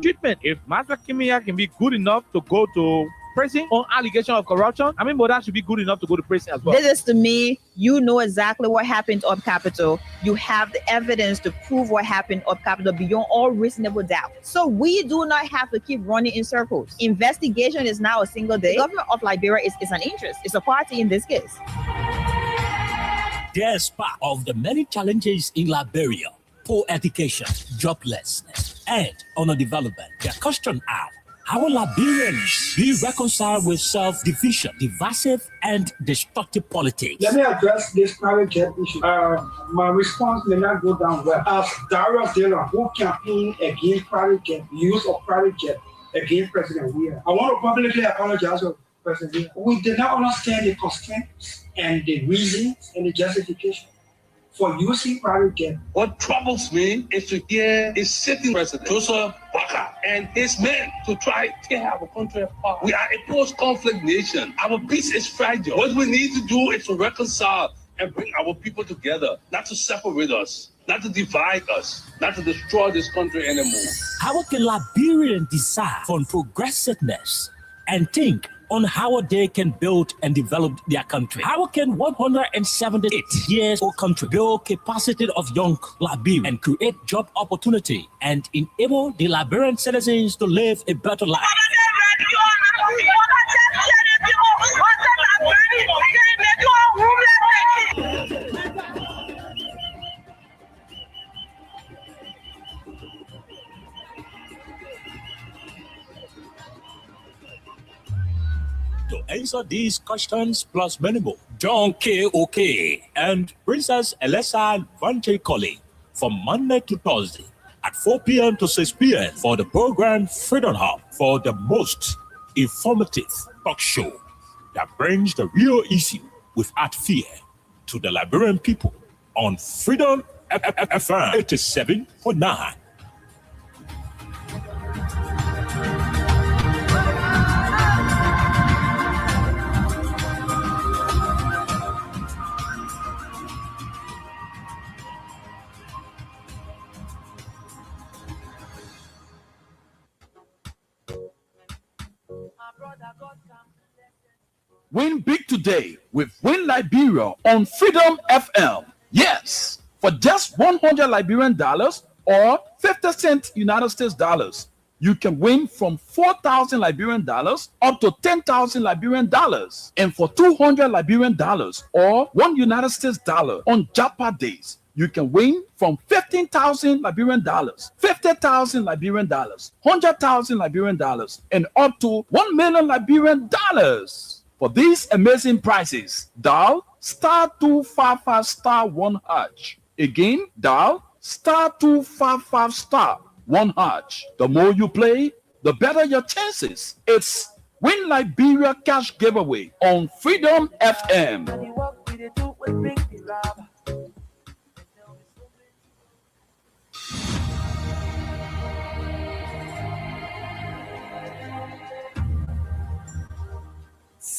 treatment. If Master Kimia can be good enough to go to prison on allegation of corruption, Moda should be good enough to go to prison as well. This is to me, you know exactly what happened up Capitol. You have the evidence to prove what happened up Capitol beyond all reasonable doubt. So we do not have to keep running in circles. Investigation is now a single day. The government of Liberia is an interest. It's a party in this case. Despite of the many challenges in Liberia, poor education, joblessness, and underdevelopment, the question are, how will Liberians be reconciled with self-division, divisive, and destructive politics? Let me address this private jet issue. My response may not go down well. As Darius Dillon, who campaigned against private jet, use of private jet against President Weah, I want to publicly apologize to President Weah. We did not understand the constraints and the reasons and the justification for using private jet. What troubles me is to hear a sitting president, Joseph Boakai, and his men to try to tear our country apart. We are a post-conflict nation. Our peace is fragile. What we need to do is to reconcile and bring our people together, not to separate us, not to divide us, not to destroy this country anymore. How can Liberians decide on progressiveness and think on how they can build and develop their country? How can 178 years old country build capacity of young Liberians and create job opportunity and enable the Liberian citizens to live a better life? To answer these questions plus many more, John K. OK and Princess Elessa Vanche Colley from Monday to Thursday at 4 p.m. to 6 p.m. for the program Freedom Hub, for the most informative talk show that brings the real issue without fear to the Liberian people on Freedom FM 87.9. Win big today with Win Liberia on Freedom FM. Yes, for just $100 Liberian dollars or 50 cent United States dollars, you can win from 4,000 Liberian dollars up to 10,000 Liberian dollars. And for $200 Liberian dollars or $1 United States dollar on Japa days, you can win from 15,000 Liberian dollars, 50,000 Liberian dollars, 100,000 Liberian dollars, and up to 1 million Liberian dollars. For these amazing prizes, dial *255*1#. Again, dial *255*1#. The more you play, the better your chances. It's Win Liberia Cash Giveaway on Freedom FM.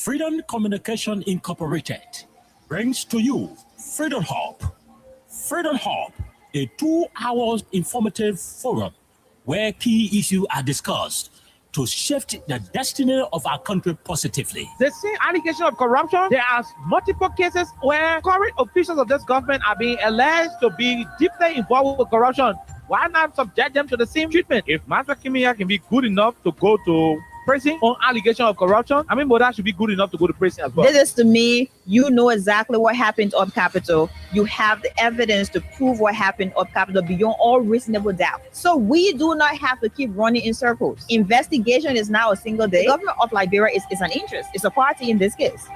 Freedom Communication Incorporated brings to you Freedom Hub. Freedom Hub, a 2-hour informative forum where key issues are discussed to shift the destiny of our country positively. The same allegation of corruption, there are multiple cases where current officials of this government are being alleged to be deeply involved with corruption. Why not subject them to the same treatment? If Master Kimia can be good enough to go to prison on allegation of corruption, Moda should be good enough to go to prison as well. This is to me, you know exactly what happened up Capitol. You have the evidence to prove what happened up Capitol beyond all reasonable doubt. So we do not have to keep running in circles. Investigation is now a single day. The government of Liberia is an interest. It's a party in this case.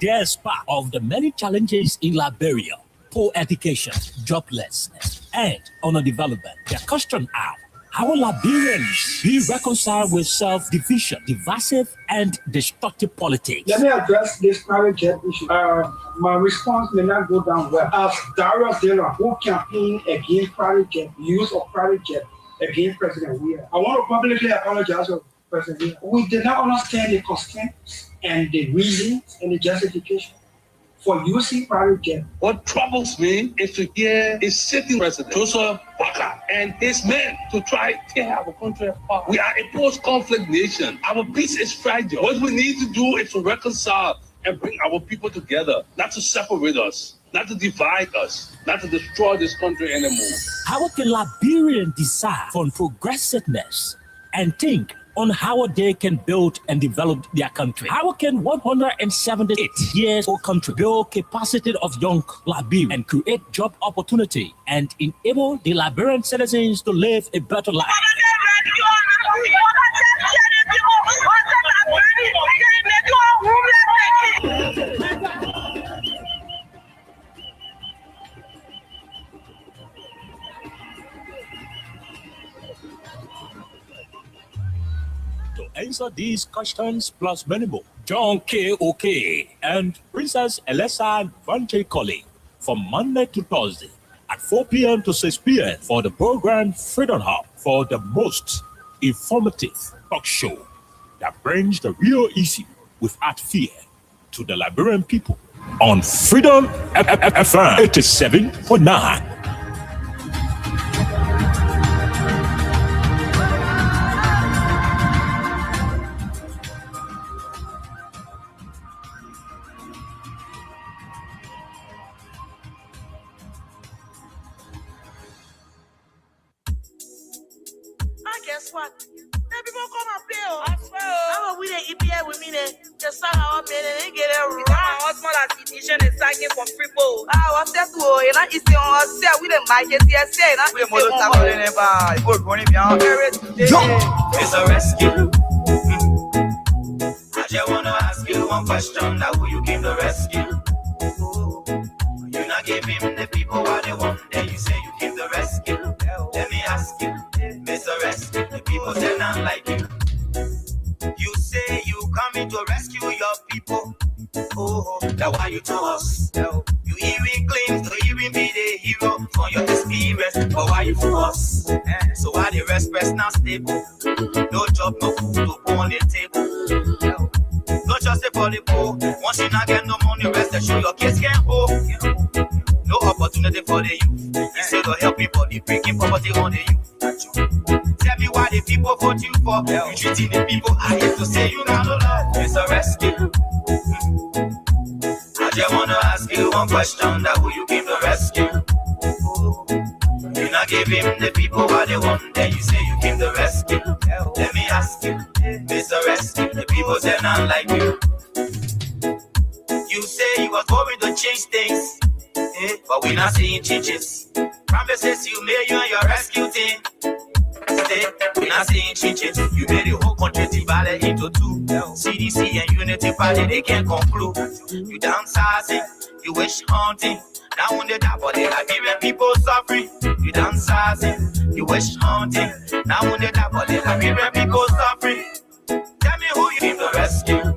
Despite of the many challenges in Liberia, poor education, joblessness, and underdevelopment, the question are, how will Liberians be reconciled with self-division, divisive, and destructive politics? Let me address this private jet issue. My response may not go down well. As Darius Dillon, who campaigned against private jet, use of private jet against President Weah, I want to publicly apologize to President Weah. We did not understand the constraints and the reasons and the justification for using private jet. What troubles me is to hear a sitting president, Joseph Baka, and his men to try to tear our country apart. We are a post-conflict nation. Our peace is fragile. What we need to do is to reconcile and bring our people together, not to separate us, not to divide us, not to destroy this country anymore. How can Liberians decide on progressiveness and think on how they can build and develop their country? How can 178 years old country build capacity of young Liberians and create job opportunity and enable the Liberian citizens to live a better life? To answer these questions plus many more, John K.O.K. and Princess Elessa Vanche from Monday to Thursday at 4 p.m. to 6 p.m. for the program Freedom Hub, for the most informative talk show that brings the real issue without fear to the Liberian people on Freedom FM 87.9. Guess what? Then people come and play. I swear. How we the EPA with me then? Just start our man and they get a run. My husband has edition and signing for free ball. What's that to you? Not easy on us. We the mic is here. Say, not we more than never. Good running behind. It's a rescue. I just wanna ask you one question. Now who you came to rescue? You not give him the people what they want. Then you say you came to rescue. Let me ask you. Mr. Rescue, the people say not like you. You say you coming to rescue your people. Oh, that's why you to us. You even claim to even be the hero for your experience. But why you to us? So why the rest press not stable? No job, no food to put on the table. No just for the poor. Once you not get no money, rest assured your kids can't hold. No opportunity for the youth. Instead of helping body, breaking poverty on the youth. Tell me why the people vote you for. You treating the people I hate to say you not love. It's a rescue. I just wanna ask you one question. That who you came to rescue? You not give him the people what they want. Then you say you came to rescue. Let me ask you, Mr. Rescue. The people say not like you. You say you was going to change things. But we not seeing changes. Promises you made you and your rescue team. We not seeing changes. You made the whole country divided into two. CDC and Unity Party, they can't conclude. You downsizing, you wish hunting. Now on the top of the Liberian people suffering. You downsizing, you wish hunting. Now on the top of the Liberian people suffering. Tell me who you came to rescue.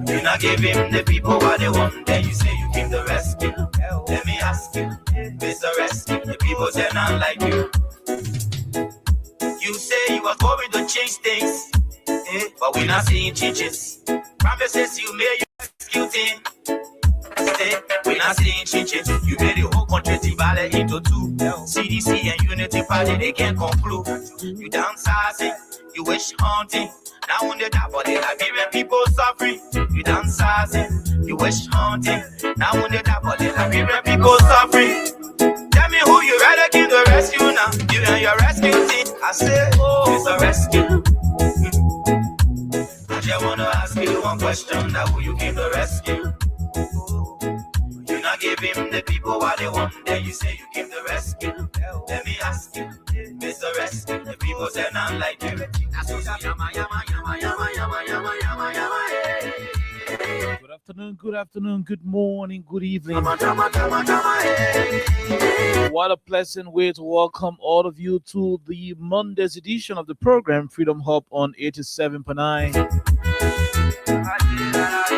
You not give him the people what they want. Then you say you came to rescue. Let me ask you, Mr. Rescue. The people say not like you. You say you was going to change things, but we not seeing changes. Promises you made, you executing. We not seeing changes. You made the whole country divided into two. CDC and Unity Party, they can't conclude. You downsizing, you wish hunting. Now on the top of the Liberian people suffering. You downsizing, you wish hunting. Now on the top of the Liberian people suffering. Tell me who you rather came to rescue now. You and your rescue team. I say, oh, it's a rescue. I just wanna ask you one question. Now who you came to rescue? You not give him the people what they want. Then you say you came to rescue. Let me ask you, Mr. Rescue. The people say not like you. Good afternoon, good morning, good evening. What a pleasant way to welcome all of you to the Monday's edition of the program Freedom Hub on 87.9.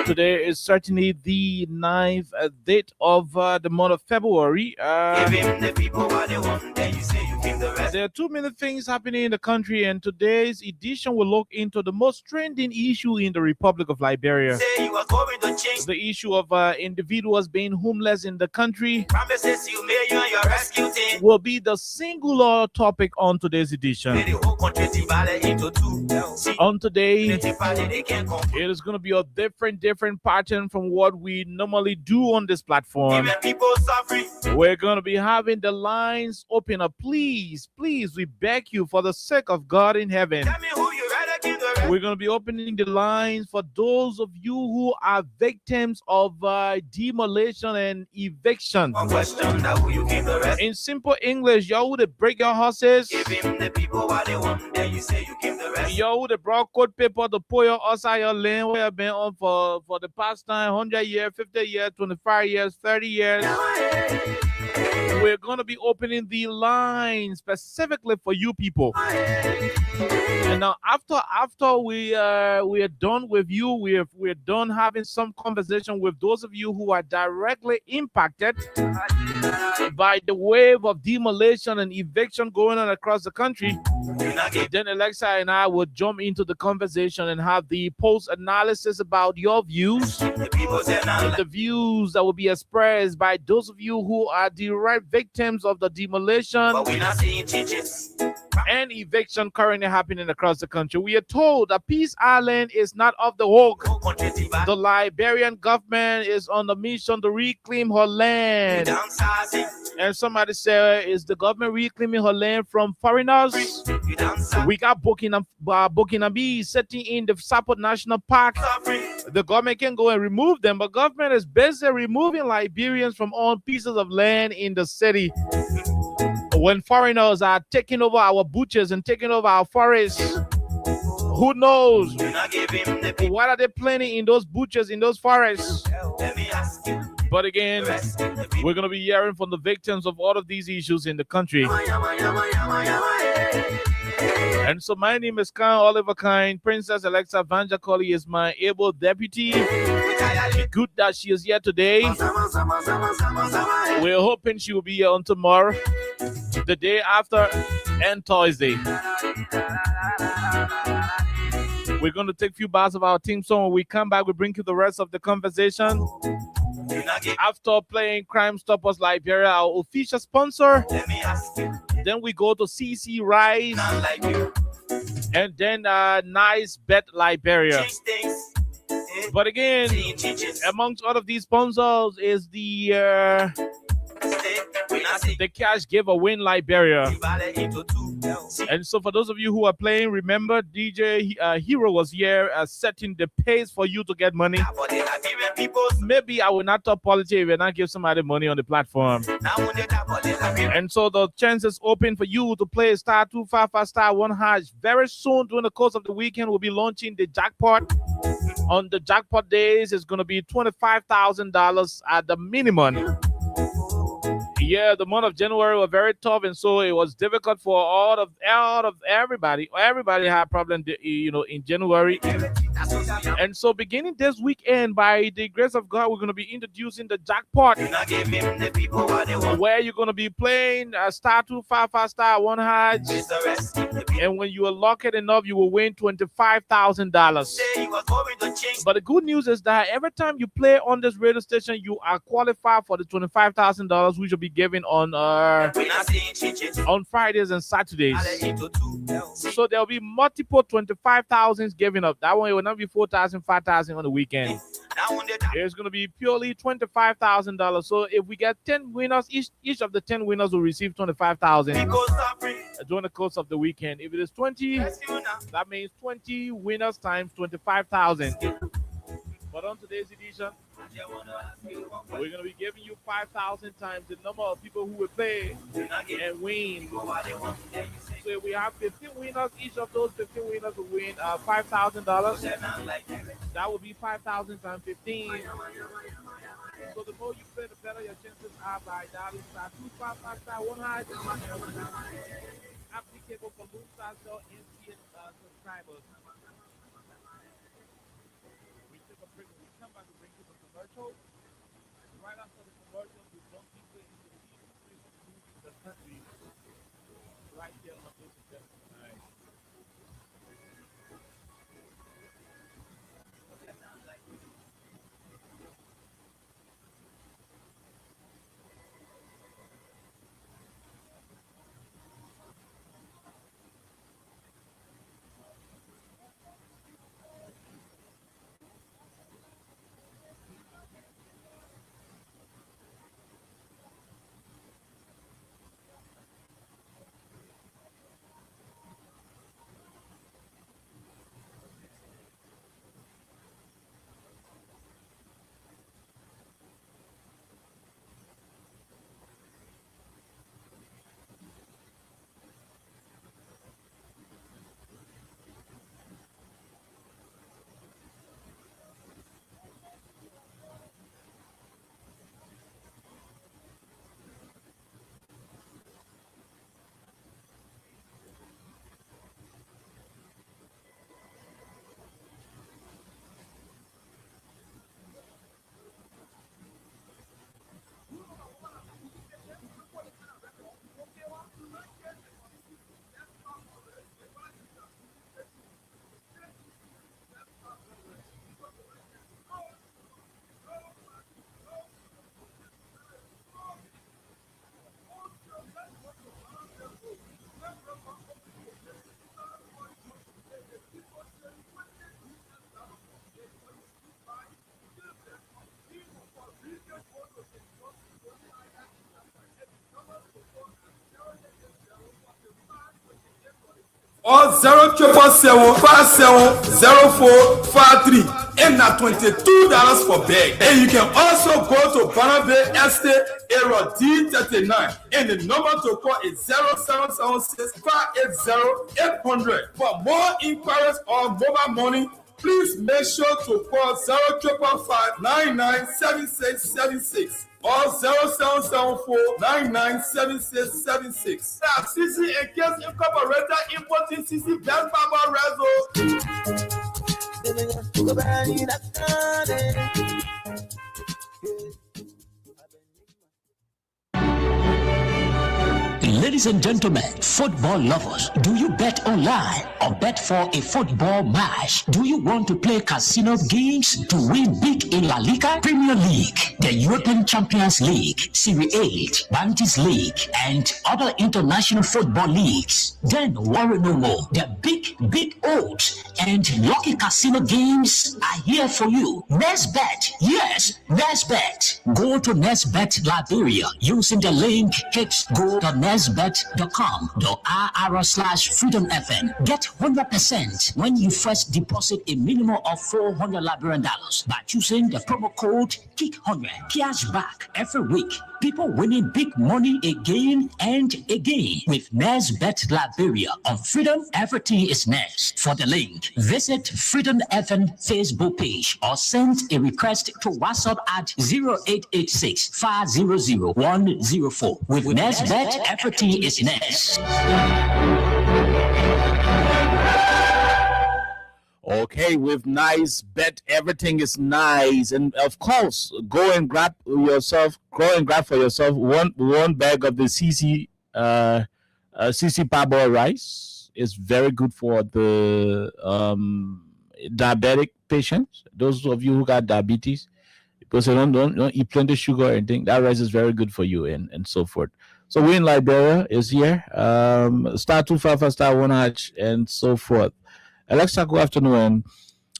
Today is certainly the 9th date of the month of February. Give him the people what they want, then you say you give the rest. There are too many things happening in the country, and today's edition will look into the most trending issue in the Republic of Liberia. Say you are going to change. The issue of individuals being homeless in the country Promises you made, you and your rescue team. will be the singular topic on today's edition. Made the whole country divided into two. See, On today, unity party, they can't come. it is going to be a different pattern from what we normally do on this platform. Even people suffering. We're going to be having the lines open up. Please, we beg you, for the sake of God in heaven. Tell me who you rather give the rest. We're going to be opening the lines for those of you who are victims of demolition and eviction. One question, now who you give the rest. In simple English, y'all would break your horses. Give him the people what they want, then you say you give the rest. Y'all would brought code paper to pull your outside your land where you've been on for the past time, 100 years, 50 years, 25 years, 30 years. We're going to be opening the line specifically for you people. And now after we are done with you, we're done having some conversation with those of you who are directly impacted by the wave of demolition and eviction going on across the country. Then Alexa and I will jump into the conversation and have the post analysis about your views, The people say now, the views that will be expressed by those of you who are direct victims of the demolition but we not seeing changes. and eviction currently happening across the country. We are told that Peace Island is not off the hook. Whole country divided. The Liberian government is on a mission to reclaim her land. Downsizing. And somebody said, is the government reclaiming her land from foreigners? You downsizing. We got Burkinabe setting in the Sapo National Park. Suffering. The government can go and remove them, but government is busy removing Liberians from all pieces of land in the city. When foreigners are taking over our butchers and taking over our forests, who knows? You not give him the people. What are they planning in those butchers, in those forests? Let me ask you. But again, The rest. The people. we're going to be hearing from the victims of all of these issues in the country. And so my name is Khan Oliver Kine. Princess Alexa Vanja Colley is my able deputy. Good that she is here today. We're hoping she will be here on tomorrow, the day after, and Thursday. We're going to take a few bars of our team song. When we come back, we bring you the rest of the conversation. You not give. After playing Crime Stoppers Liberia, our official sponsor, Let me ask you. then we go to CC Rise, Not like you. and then Nice Bet Liberia. Change things. But again, Seeing changes. amongst all of these sponsors is the We not seeing. Cash Giver Win Liberia. Divided into two. See, And so for those of you who are playing, remember DJ Hero was here setting the pace for you to get money. but the Liberian people. Maybe I will not talk politics if I not give somebody money on the platform. Now when they tap on the Liberian. And so the chance is open for you to play star 255 star 1 hash. Very soon during the course of the weekend, we'll be launching the jackpot. On the jackpot days, it's going to be $25,000 at the minimum. Yeah, the month of January was very tough, and so it was difficult for all of everybody. Everybody had problems, in January. That's what I am. And so beginning this weekend, by the grace of God, we're going to be introducing the jackpot, You not give him the people what they want. where you're going to be playing star 255 star 1 hash. It's the rest. The people. And when you unlock it enough, you will win $25,000. Say you was going to change. But the good news is that every time you play on this radio station, you are qualified for the $25,000, which will be given on We not seeing changes. Fridays and Saturdays. Divided into two. See, So there'll be multiple 25,000s given up. That one it will not be 4,000, 5,000 on the weekend. now when they tap. It's going to be purely $25,000. So if we get 10 winners, each of the 10 winners will receive 25,000 People suffering. during the course of the weekend. If it is 20, Rescue now. that means 20 winners times 25,000. But on today's edition, I wanna ask you one we're question. going to be giving you 5,000 times the number of people who will play You not give and win. people what they want. Then you say. So if we have 15 winners, each of those 15 winners will win $5,000. They're not like that. That will be 5,000 times 15. So the more you play, the better your chances are by dialing star 255 star 1 hash. Applicable for Moon Star Cell NCS subscribers. We took take a break. When we come back, we bring you the commercial. Right after the commercial, we don't keep it into the movie the country right here on this adjustment. All right. or 077570453 and na $22 for bag. And you can also go to Banana Bay Estate area D39 and the number to call is 0776-580-800. For more inquiries or mobile money, please make sure to call 055997676 or 0774997676. CC and Case Incorporated importing CC Best Barber Rezo. Ladies and gentlemen, football lovers, do you bet online or bet for a football match? Do you want to play casino games to win big in La Liga, Premier League, the European Champions League, Serie A, Bantis League, and other international football leagues? Then worry no more. The big odds and lucky casino games are here for you. NestBet, yes, NestBet. Go to NestBet Liberia using the link hitsgo.nestbet.com.ir/freedomfm. Get 100% when you first deposit a minimum of $400 Liberian by choosing the promo code KICK100. Cash back every week. People winning big money again and again with NestBet Liberia. On Freedom, everything is Nest. For the link, visit Freedom FM Facebook page or send a request to WhatsApp at 0886-500-104. With NestBet, everything is Nest. Okay, with nice bet, everything is nice, and of course, go and grab for yourself one bag of the CC parboiled rice. It's very good for the diabetic patients. Those of you who got diabetes, because they don't eat plenty of sugar or anything. That rice is very good for you, and so forth. So we in Liberia is here. Star 255 star 1 and so forth. Alexa, good afternoon.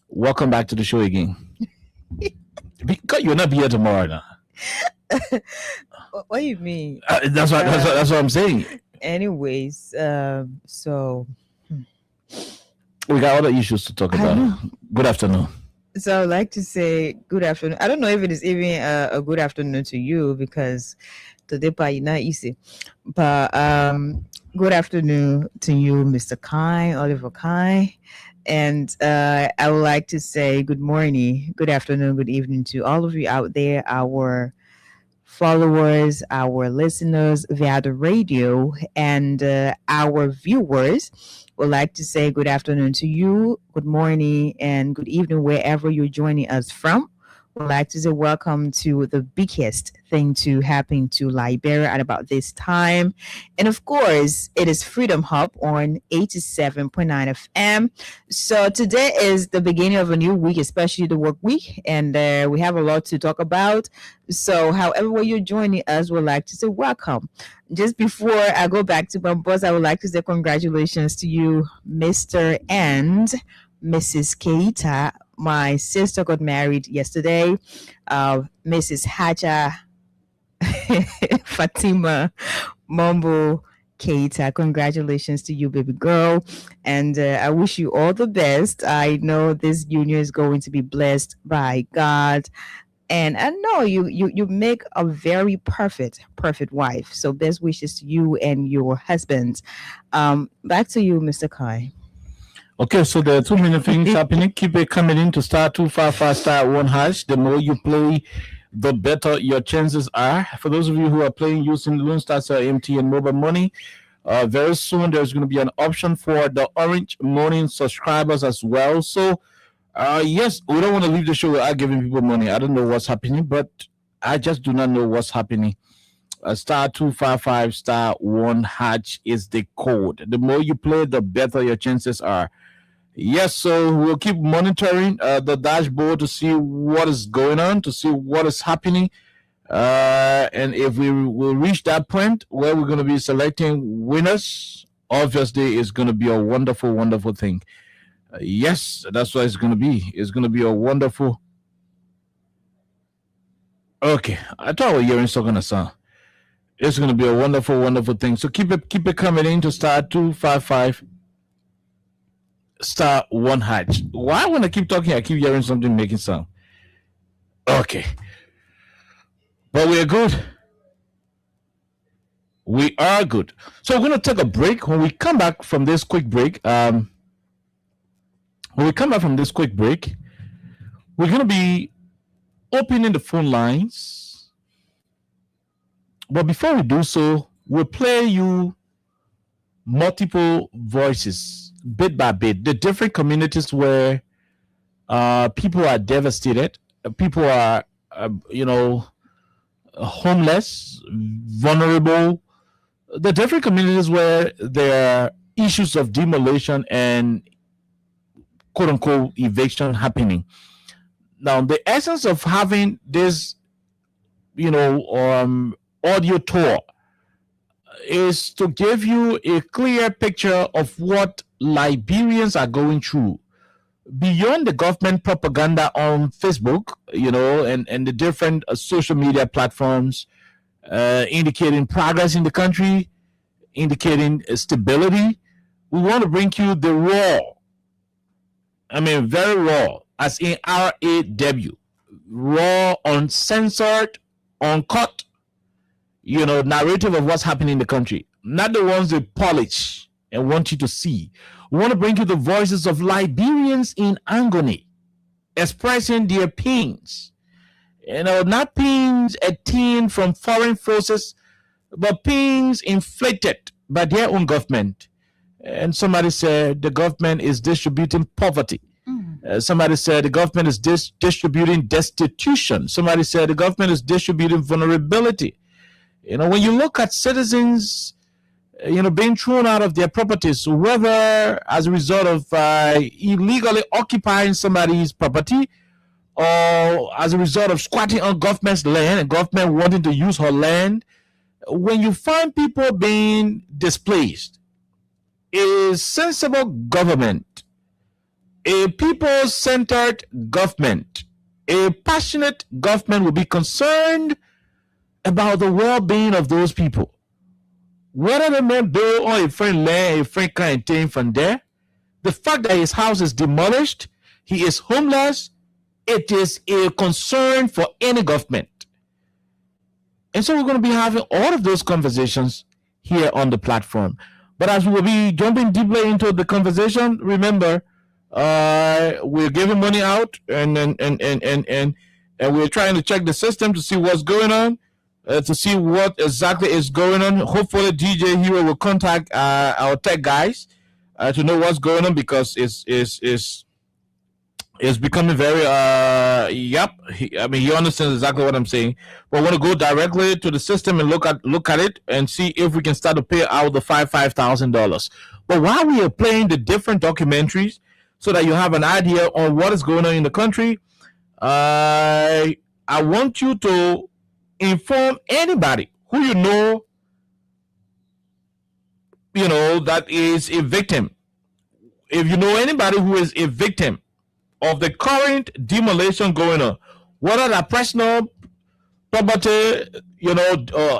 Welcome back to the show again. Because you'll not be here tomorrow now. What do you mean? That's what I'm saying. Anyways, so we got other issues to talk about. Good afternoon. So I'd like to say good afternoon. I don't know if it is even a good afternoon to you because today is not easy. But good afternoon to you, Mr. Kai, Oliver Kai. And I would like to say good morning, good afternoon, good evening to all of you out there, our followers, our listeners via the radio, and our viewers. Would like to say good afternoon to you, good morning, and good evening wherever you're joining us from. Would like to say welcome to the biggest thing to happen to Liberia at about this time. And of course, it is Freedom Hub on 87.9 FM. So today is the beginning of a new week, especially the work week, and we have a lot to talk about. So however way you're joining us, we'd like to say welcome. Just before I go back to my boss, I would like to say congratulations to you, Mr. and Mrs. Keita. My sister got married yesterday. Mrs. Haja Fatima Mombo Keita. Congratulations to you, baby girl. And I wish you all the best. I know this union is going to be blessed by God. And I know you make a very perfect wife. So best wishes to you and your husband. Back to you, Mr. Kai. Okay, so there are too many things happening. Keep it coming in to star 255 star 1 hash. The more you play, the better your chances are. For those of you who are playing using Lone Star MTN mobile money, very soon there's going to be an option for the Orange Money subscribers as well. So, yes, we don't want to leave the show without giving people money. I don't know what's happening, but I just do not know what's happening. Star 255 star 1 hash is the code. The more you play, the better your chances are. Yes, so we'll keep monitoring the dashboard to see what is going on, to see what is happening. And if we will reach that point where we're going to be selecting winners, obviously it's going to be a wonderful, wonderful thing. Yes, that's what it's going to be. It's going to be a wonderful. Okay, I thought we were hearing something on sound. It's going to be a wonderful, wonderful thing. So keep it coming in to star 255 star 1 hash. Why when I keep talking, I keep hearing something making sound? Okay. But we are good. We are good. So we're going to take a break. When we come back from this quick break, we're going to be opening the phone lines. But before we do so, we'll play you multiple voices, bit by bit, the different communities where people are devastated, people are, homeless, vulnerable, the different communities where there are issues of demolition and quote-unquote eviction happening. Now, the essence of having this, audio tour is to give you a clear picture of what Liberians are going through beyond the government propaganda on Facebook, and the different social media platforms indicating progress in the country, indicating stability. We want to bring you the very raw, as in RAW, raw, uncensored, uncut, narrative of what's happening in the country. Not the ones they polish and want you to see. We want to bring you the voices of Liberians in agony, expressing their pains. Not pains attained from foreign forces, but pains inflicted by their own government. And somebody said the government is distributing poverty. Somebody said the government is distributing destitution. Somebody said the government is distributing vulnerability. When you look at citizens, being thrown out of their properties, whether as a result of illegally occupying somebody's property or as a result of squatting on government's land and government wanting to use her land, when you find people being displaced, a sensible government, a people-centered government, a passionate government will be concerned about the well-being of those people. Whether the man build on a friend land, a friend kind of thing from there, the fact that his house is demolished, he is homeless, it is a concern for any government. And so we're going to be having all of those conversations here on the platform. But as we will be jumping deeply into the conversation, remember, we're giving money out and we're trying to check the system to see what's going on. to see what exactly is going on. Hopefully, DJ Hero will contact our tech guys to know what's going on, because it's becoming very he understands exactly what I'm saying. But I want to go directly to the system and look at it and see if we can start to pay out the $5,000. But while we are playing the different documentaries, so that you have an idea on what is going on in the country, I want you to inform anybody who you know that is a victim. If you know anybody who is a victim of the current demolition going on, whether that personal property,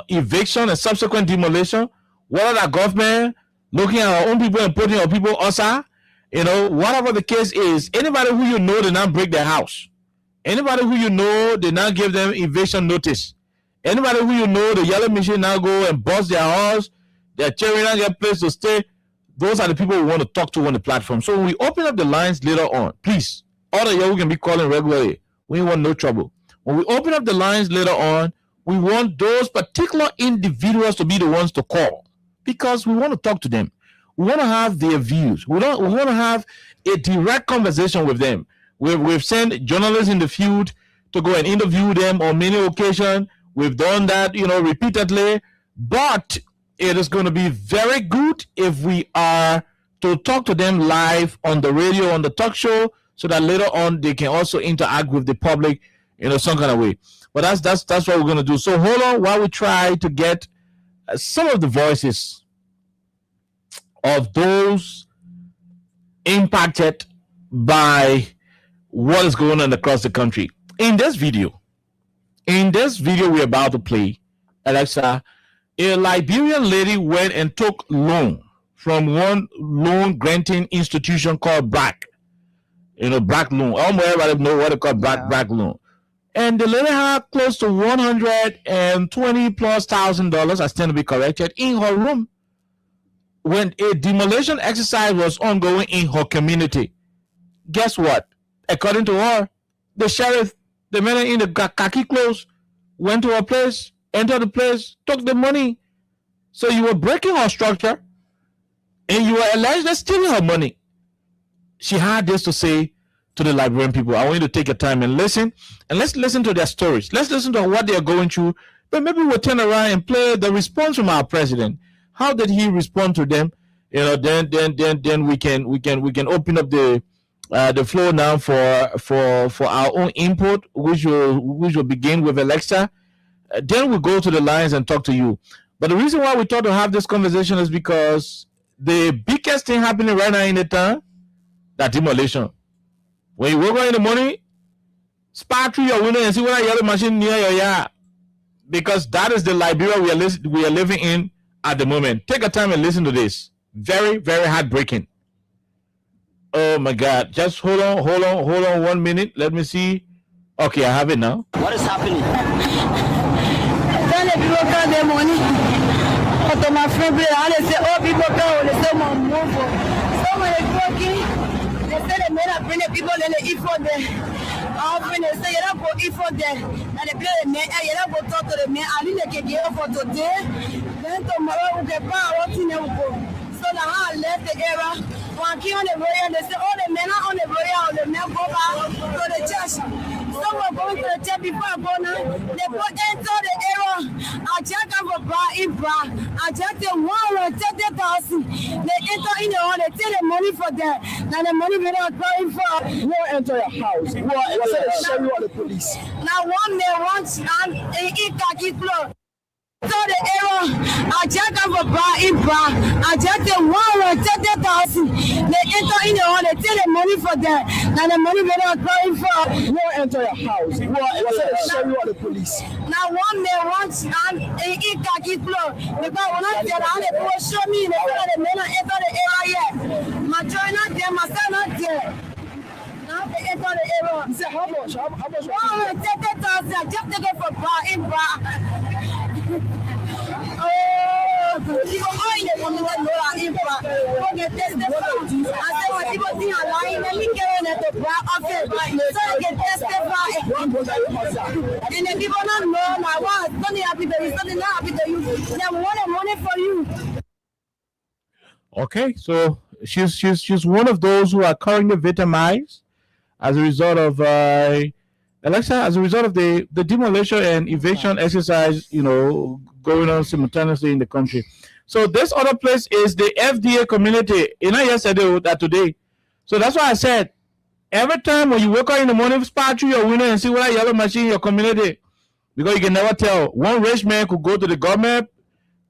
eviction and subsequent demolition, whether that government looking at our own people and putting our people outside, whatever the case is, anybody who you know did not break their house, anybody who you know did not give them eviction notice, anybody who you know the yellow machine now go and bust their house, their children not get place to stay, those are the people we want to talk to on the platform. So when we open up the lines later on, please, all of you can be calling regularly. We want no trouble. When we open up the lines later on, we want those particular individuals to be the ones to call, because we want to talk to them. We want to have their views. We want to have a direct conversation with them. We've sent journalists in the field to go and interview them on many occasions. We've done that, repeatedly. But it is going to be very good if we are to talk to them live on the radio, on the talk show, so that later on they can also interact with the public, some kind of way. But that's what we're going to do. So hold on while we try to get some of the voices of those impacted by what is going on across the country. In this video we're about to play, Alexa, a Liberian lady went and took loan from one loan granting institution called BRAC. BRAC loan. Everybody know what they call BRAC loan. And the lady had close to $120,000+, I stand to be corrected, in her room when a demolition exercise was ongoing in her community. Guess what? According to her, the sheriff, the man in the khaki clothes, went to her place, entered the place, took the money. So you were breaking her structure and you were allegedly stealing her money. She had this to say to the Liberian people. I want you to take your time and listen, and let's listen to their stories. Let's listen to what they are going through. But maybe we'll turn around and play the response from our president. How did he respond to them? Then we can open up the floor now for our own input, which will begin with Alexa. Then we'll go to the lines and talk to you. But the reason why we thought to have this conversation is because the biggest thing happening right now in the town, that demolition. When you wake up in the morning, spy through your window and see whether you have a machine near your yard, because that is the Liberia we are living in at the moment. Take a time and listen to this. Very, very heartbreaking. Oh my God! Just hold on 1 minute. Let me see. Okay, I have it now. What is happening? Then the people got their money. But my friend, they say, oh, people go, they say, move. Someone is working. They say the men are bringing people and they eat for them. Often they say, you don't go eat for them. And they play the men, and you don't go talk to the men. I think they can get for today. Then tomorrow we can buy what you know. So now I left the era. When I came on the road, and they say, oh, the men are on the road, and the men go back to the church. Someone going to the church before I go now. They go enter the era. I check out for bar in bar. I check the 130,000. They enter in the hall, they take the money for them. Now the money we don't call for. Who enter your house? Who show you all the police? Now one man wants and in khaki clothes. So the error, I check out for bar in bar. I check the 130,000. They enter in the hall, they take the money for them. Now the money we don't call for. Who enter your house? Who show you all the police? Now one man wants and in khaki clothes. Because when I tell them, they will show me the men enter the area yet. My joy not there, my son not there. Now they enter the area. You say how much? How much? 130,000. I just take it for bar in bar. Oh, people going to come to know in bar. Go get tested. I say when people think I'm lying, let me get in at the bar office. So they get tested. In and the people don't know my what. Something happy to you, something not happy to you. They want money for you. Okay, so she's one of those who are currently victimized as a result of Alexa, as a result of the demolition and eviction exercise, going on simultaneously in the country. So this other place is the FDA community. Not yesterday, that today. So that's why I said, every time when you wake up in the morning, spot through your window and see what a yellow machine in your community. Because you can never tell. One rich man could go to the government,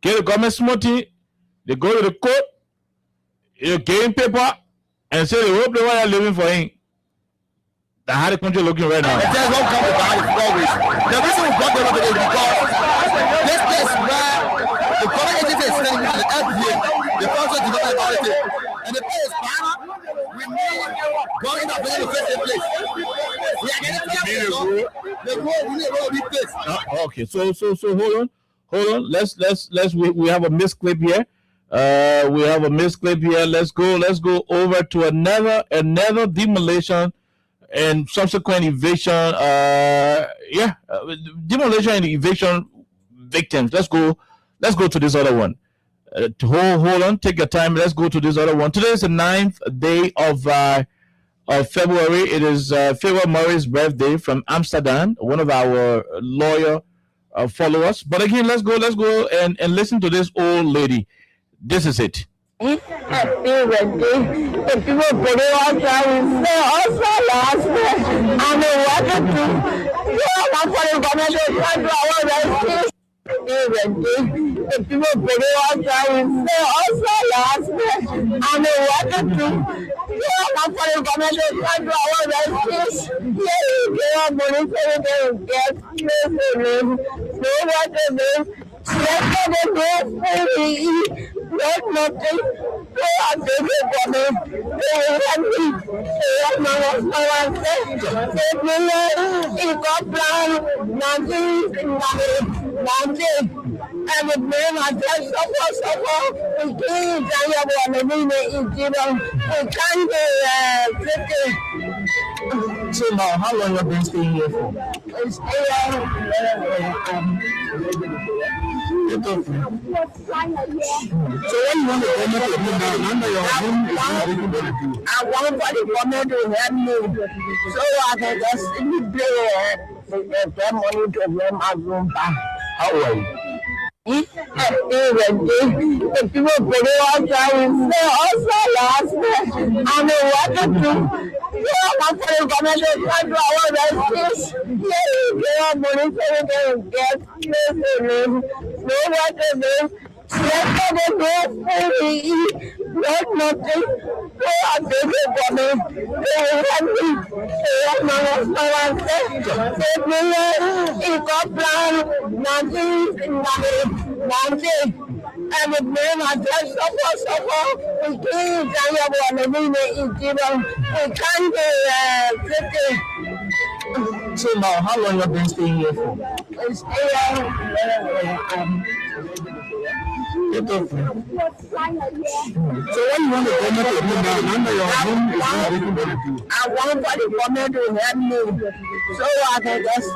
get a government smoothie, they go to the court, gain paper, and say they hope they are living for him. That's how the country looking right now. The reason we brought them over is because this place where the government agency is sitting at the FDA, the Federal Development Authority, and the place is Ghana. We need government to bring the place in place. We are getting the road. We need a road replaced. Okay, so hold on. Let's we have a missed clip here. Let's go over to another demolition and subsequent eviction. Demolition and eviction victims. Let's go to this other one. Hold on, take your time. Let's go to this other one. Today is the 9th day of February. It is Philip Murray's birthday from Amsterdam, one of our loyal followers. But again, let's go and listen to this old lady. This is it. So now, how long have you been staying here for? So when you want the government to do now, under your home is not even going to do. I want for the government to help me so I can just pay get money to rent my room back. How are you? The people put it outside and say, also last night, I know what to do. Yeah, I'm for the government to try to our rescues. Yeah, you get money so we can get place to live. Know what to do. Let the go free. Not nothing. So I take it for me. They help me. They help my husband. They bring it got plan. Nothing. And the name I just suffer. We can't tell you what the meaning is. We can't So now, how long have you been staying here for? So when you want the government to do now, under your home is not even going to do. I want for the government to help me so I can just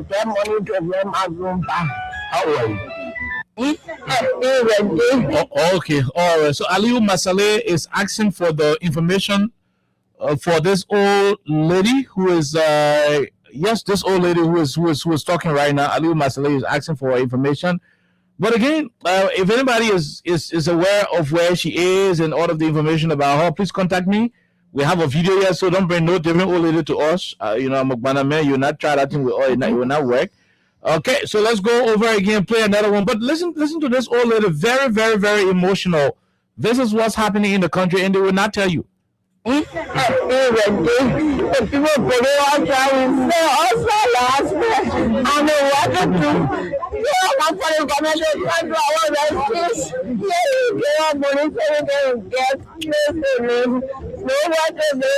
get money to rent my room back. How are you? Okay, all right. So Aliu Masale is asking for the information for this old lady who is this old lady who is talking right now. Aliu Masale is asking for information. But again, if anybody is aware of where she is and all of the information about her, please contact me. We have a video here, so don't bring no different old lady to us. Mukbana man, you'll not try that thing with oil, it will not work. Okay, so let's go over again, play another one. But listen to this old lady, very, very, very emotional. This is what's happening in the country, and they will not tell you. The people put it outside and say, also last night, I know what to do. Yeah, I'm for the government to try to our rescues. Yeah, you get money so we can get place to live. Know what to do.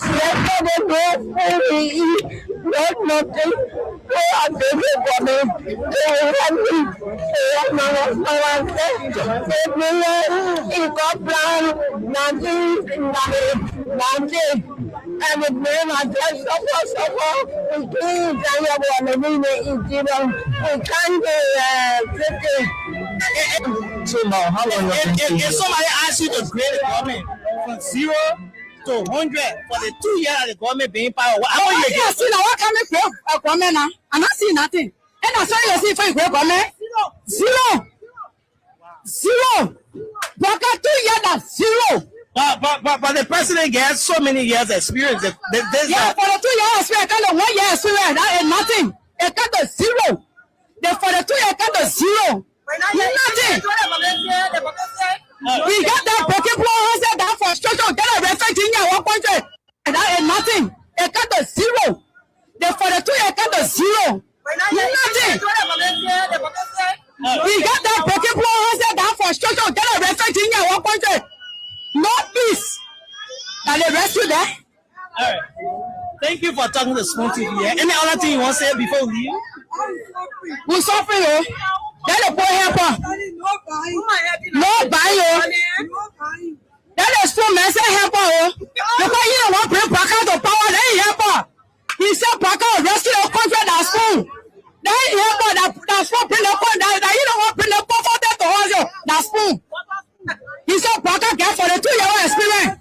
Let the go free. Not nothing. So I take it for me. They help me. They help my husband. They bring it got plan. Nothing. Nanti, and the name I just we can't how long if somebody asks you to grade the government from 0 to 100 for the 2 years the government being power, how you get? See now, what can we grade a government now? I'm not seeing nothing. And I saw you see for a grade government. Zero. But 2 years that's 0. But the president gets so many years experience. For the 2 years experience, kind of 1 year experience, that is nothing. It got to 0. For the 2 years, it got to 0. Nothing. We got that broken blow that frustration, get a refugee in your 1.3. That is nothing. It got to 0. For the 2 years, it got to 0. Nothing. We got that broken blow that frustration, get a refugee in your 1.3. No peace. Can they rescue there? All right. Thank you for talking to Spoon TV. Any other thing you want to say before we leave? We suffering, oh. Then the boy helper. No buy, oh. Then the Spoon man say helper, oh. Because you don't want to bring Baka to power, then he helper. He said Baka will rescue the country that Spoon. Then he helper that Spoon bring the country that you don't want to bring the power to us, that Spoon. He said Baka get for the 2 year experience.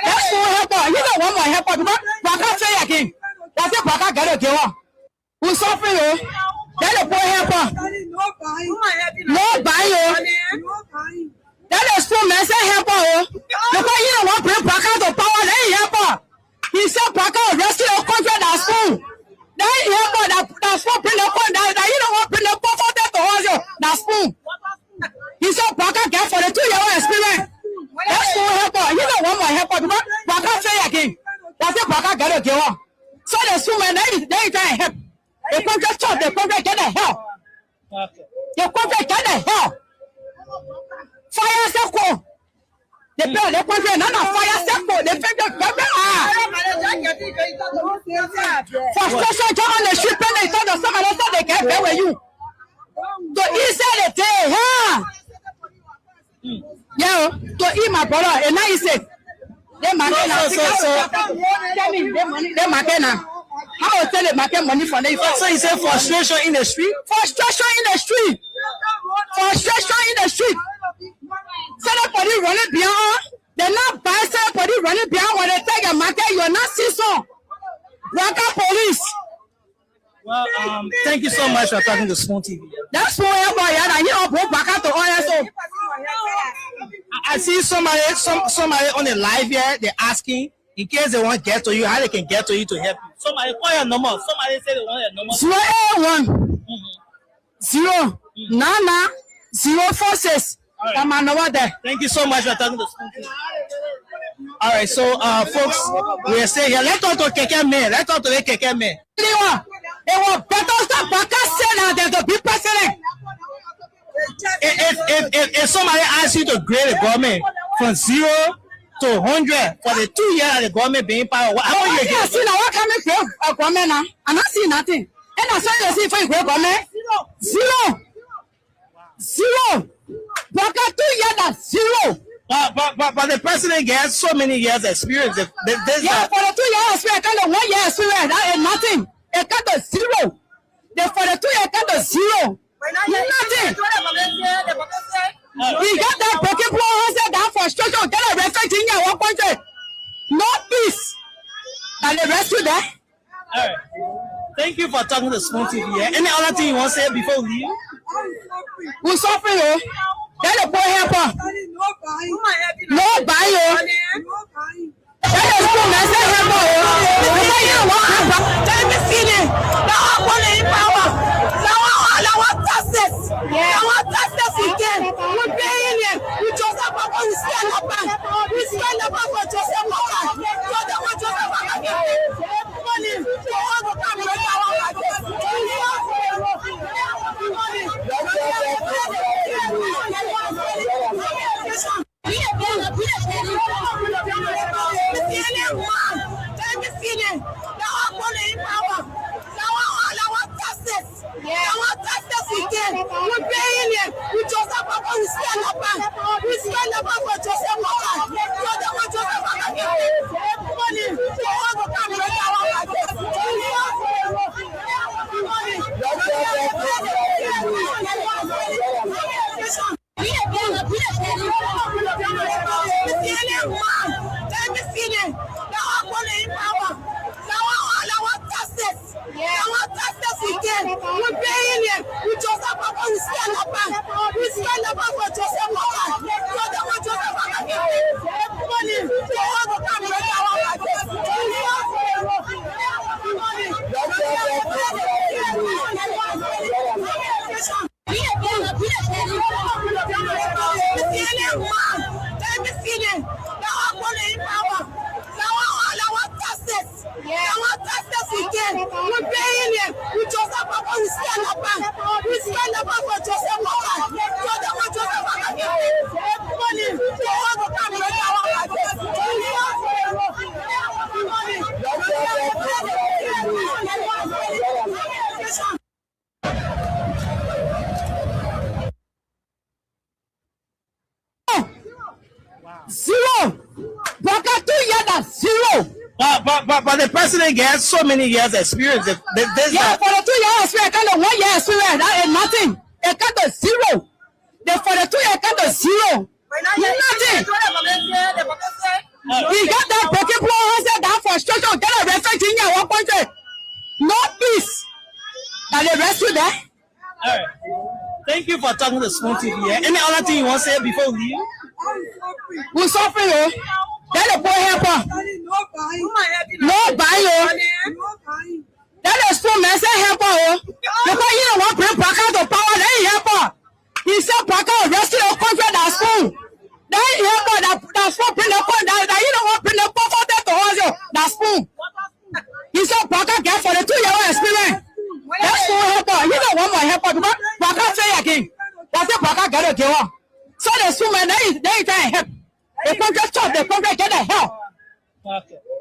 That's no helper. You don't want my helper because Baka say again. That's it, Baka get a girl. Who suffering, oh? Then the boy helper. No buy, oh. Then the Spoon man say helper, oh. Because you don't want to bring Baka to power, then he helper. He said Baka will rescue the country that Spoon. Then he helper that Spoon bring the country that you don't want to bring the power to us, that Spoon. He said Baka get for the 2 year experience. That's no helper. You don't want my helper because Baka say again. That's it, Baka get a girl. So the Spoon they try and help. The country church, the country get the help. The country get the help. Fire circle. The country none of fire circle. The frustration on the ship and they told us some of them they get there with you. So he said the day, huh? Yeah, to eat my brother, and now he said, they market now. How will tell the market money for them? So he said frustration in the street? Frustration in the street. Frustration in the street. So somebody running behind, they're not buy somebody running behind when they take a market, you're not season. Baka police. Well, thank you so much for talking to Spoon TV. That's why you don't go back to OSO. I see somebody on the live here, they're asking in case they want to get to you, how they can get to you to help you. Somebody call your number. Somebody say they want your number. 081 099 046. Right. My number there. Thank you so much for talking to Spoon TV. All right, so folks, we are saying here. Let's talk to Keke Man. Let's talk to the Keke Man. It was better stop Baka saying than to be president. If somebody asks you to grade the government from 0 to 100 for the 2 years the government being power, how will you get? See now, what can we grade a government now? I'm not seeing nothing. And I saw you see for you grade government. 0. Baka 2 years that's 0. But the president gets so many years experience. For the 2 years experience, kind of 1 year experience, that is nothing. It got to 0. For the 2 years, it got to 0. Nothing. We got that broken blow that frustration, get a refugee in your 1.3. No peace. Can they rescue there? All right. Thank you for talking to Spoon TV. Any other thing you want to say before we leave? We suffering, oh. Then the boy helper. No buy, oh. Then the Spoon man say helper, oh. Because you don't want helper. Tell me feeling. Now I'm going in power. Now I want justice. I want justice again. We're paying it. We just have to stand up. We stand up for Joseph Baka. So they want Joseph Baka to get money. So all the time we power like this. We're paying it. We just have to stand up. We stand up for Joseph Baka. So they want Joseph Baka to get feeling man. Let me feeling. Now I'm going in power. Now I want justice. I want justice again. We're paying it. We just have to stand up. We stand up for Joseph Maka. So they want Joseph Maka. Money. They want to come and our we're paying it. We just have to stand up. We stand up for Joseph Maka. So they want Joseph Maka. Money. They want to come and Zero. Baka 2 years at zero. But the president gets so many years experience. For the 2 years experience, kind of 1 year experience, that is nothing. It kind of zero. For the 2 years, kind of zero. Nothing. He got that broken blow, that frustration, get a refugee in one country. No peace. And they rescue there. All right. Thank you for talking to Spoon TV. Any other thing you want to say before we leave? We're suffering, oh. That's a poor helper. No buying, oh. That is Spoon man say helper, oh. Because he don't want to bring Baka to power, then he helper. He said Baka will rescue the country that Spoon. Then he helper that Spoon bring the point that he don't want to bring the poverty to us, that Spoon. He said Baka get for the 2 year experience. That's Spoon helper. He don't want my helper because Baka say again. That's it, Baka get a give up. So the Spoon man, they try help. The country stop, the country get the help.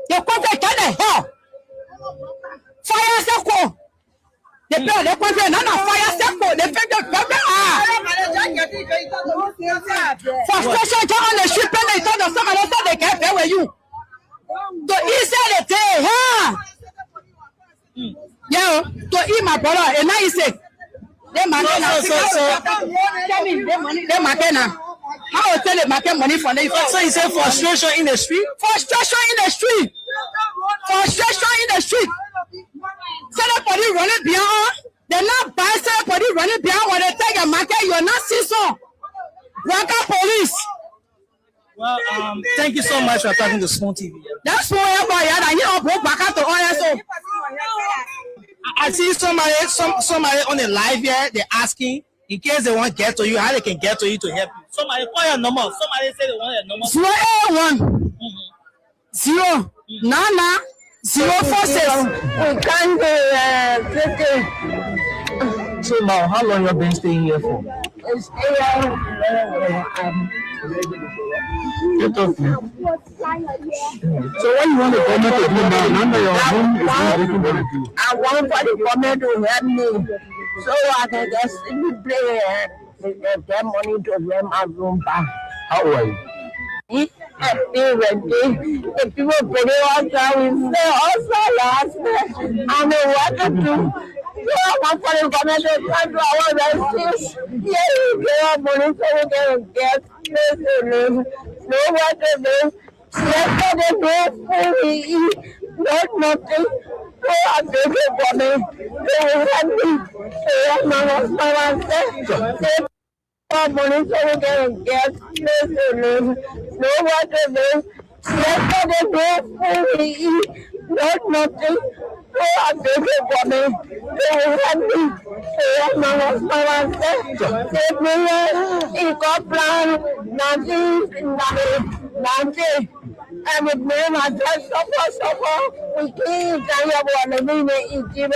The country get the help. Fire circle. The country, none of fire circle. The country frustration on the ship and they told us some of them they can't pay with you. So he said the day, huh? Yeah, to eat my brother, and now he said, they market how will tell the market money for them? So he said frustration in the street? Frustration in the street. Frustration in the street. Somebody running behind. They're not buying somebody running behind when they take a market. You're not season. Waka police. Well, thank you so much for talking to Spoon TV. That's why you don't go back to OSO. I see somebody on the live here. They're asking in case they want to get to you, how they can get to you to help you. Somebody call your number. Somebody say they want your number. 081 0 046. We can't do So now, how long you been staying here for? it's Get off me. So what you want the government to do now? None of your home is not working for you. I want for the government to help me so I can just simply play get money to rent my room back. How are you? If people put it on we say also last night, I know what to do. So I want for the government to come to our rescue. Yeah, we get money so we can get place to live. Know what to do. Yesterday, no food we eat, not nothing. So I beg you for me. They will help me. They help my husband and say, money so we can get place to live. Know what to do. Yesterday, no food we eat, not nothing. So I beg you for me. They will help me. They help my husband and say, save me. He got plan. Nothing. And with me, I just suffer. We can't tell you what I mean. We can't do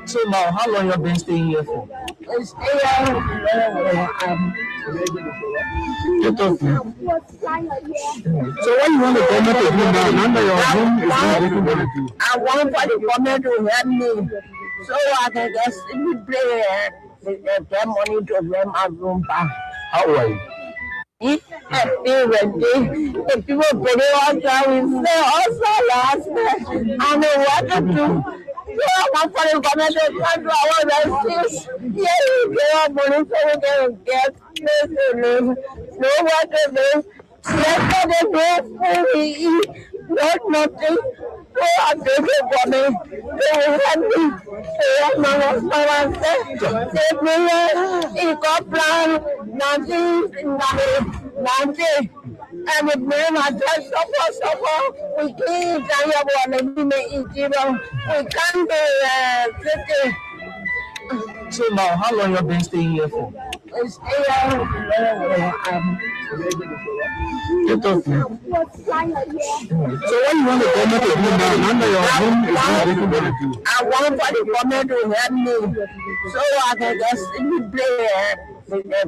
So now, how long you been staying here for? it's Get off me. So what you want the government to do now? None of your home is not working for you. I want for the government to help me so I can just simply play get money to rent my room back. How are you? If people put it on we say also last night, I know what to do. I'm for the government to come to our rescue. Yeah, you get money so we can get place to live. No what to do. Yesterday, no food we eat, not nothing. So I take it for me. They had me. They had my husband said, take me in Copland, nothing. And the men are just suffer. We can't tell what we may eat. We can't be So now, how long have you been staying here for? it's here. Get off me. So what you want the government to do now? Now that your home is not working for you. I want for the government to help me so I can just simply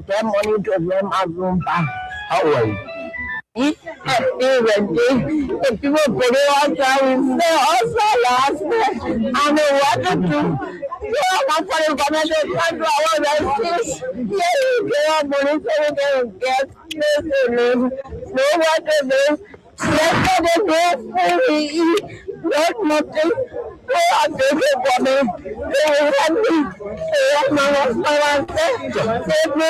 get money to rent my room back. How are you? If people put it on time, they also last me. I know what to do. So I'm for the government to come to our rescue. Yeah, you get money so we can get place to live. No what to do. Yesterday, no food we eat, not nothing. So I take it for me. They had me. They had my husband said, take me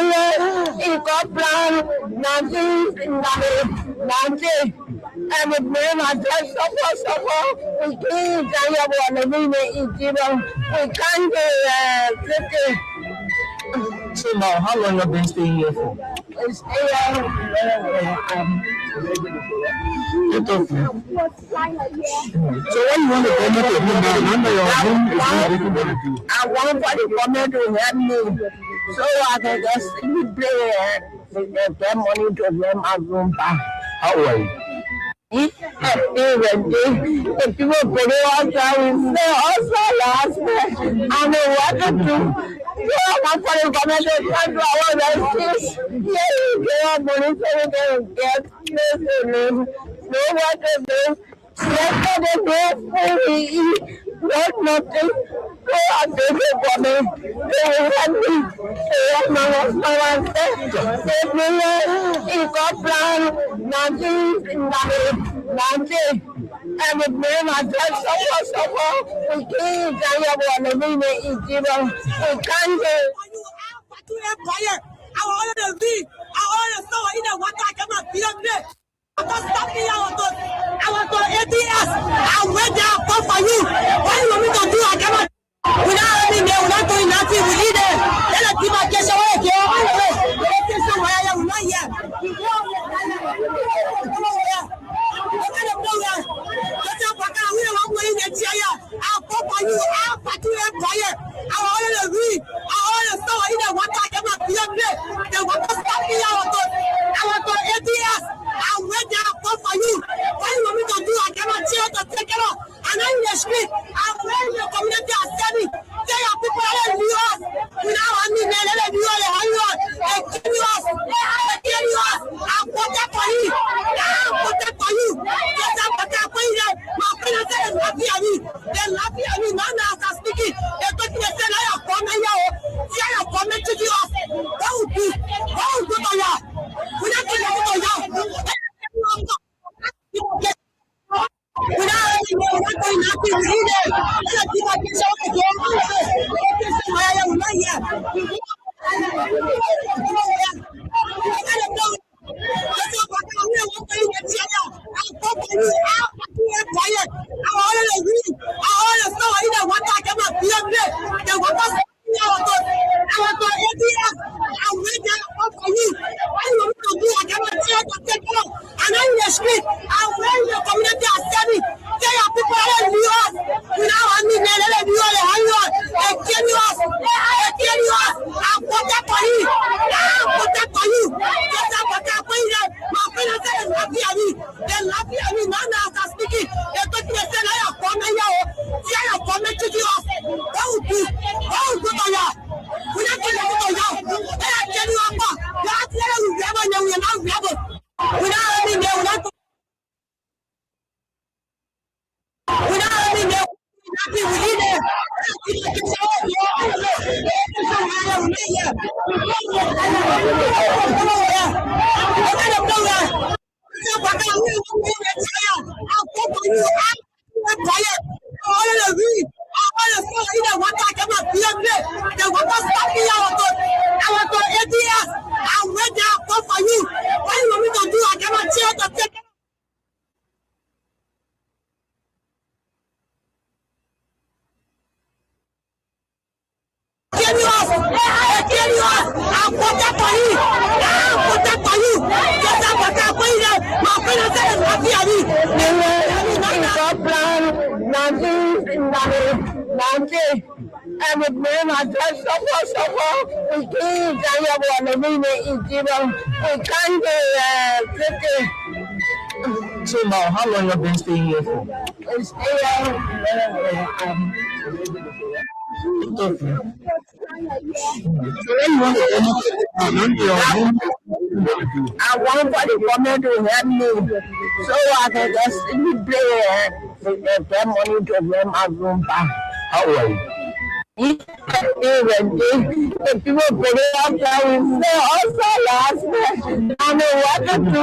in Copland, nothing. And the men are just suffer. We can't tell what we may eat. We can't be So now, how long have you been staying here for? it's here. Get off me. So what you want the government to do now? Now that your home is not working for you. I want for the government to help me so I can just simply get money to rent my room back. How are you? If people put it on time, they also last me. I know what to do. So I'm for the government to come to our rescue. Yeah, you get money so we can get place to live. No what to do. Yesterday, no food we eat, not nothing. So I take it for me. They had me. They had my husband said, take me in Copland, nothing. And the men are just suffer. We can't tell what we may eat. We can't be. I want to be. I want to know in the water. I cannot be up there. I want to ABS. I wait there come for you. What you want me to do? I cannot. Without having there, without doing nothing, we need it. Let us give a case away. We're not here. I'll come for you. I'll put you in fire. I want to read. I want to know in the water. I cannot be up there. The water stop me out. I want to ABS. I wait there come for you. What you want me to do? I cannot change to take it off. And I'm in the street. I'm wearing the community assembly. Tell your people that they knew us. Without having me, they knew us. They kill us. They kill us. I'll protect for you. I'll protect for you. Just I'll protect for you. My friends say they're laughing at me. They're laughing at me. Now as I'm speaking, they're talking. They say, now you're coming here. See, you're coming to the us. What would do? What would do to you? We're not going to do to you. Without any more, we're going to be here. Let's keep our kids out of and I'm in the street. I'm wearing the community assembly. Tell your people that they us. Without having me, they knew us. They kill us. They kill us. I'll protect for you. I'll protect for you. Just I'll protect for you. My friends say they're laughing at me. They're laughing at me. Now as I'm speaking, they're talking. They say, now you're coming here. See, you're coming to the us. What would do? What would do to you? We're not going to do to you. They're killing you up. You're not letting you grab on them. We're not grabbing. Without having them, we're not. Without having them, we need it. I nanti and with my dress so we can't So now, how long have you been staying here for? I want for the government to help me so I can just play and get money to rent my room back. How are you? The people put it up there with me also last night. I know what to do.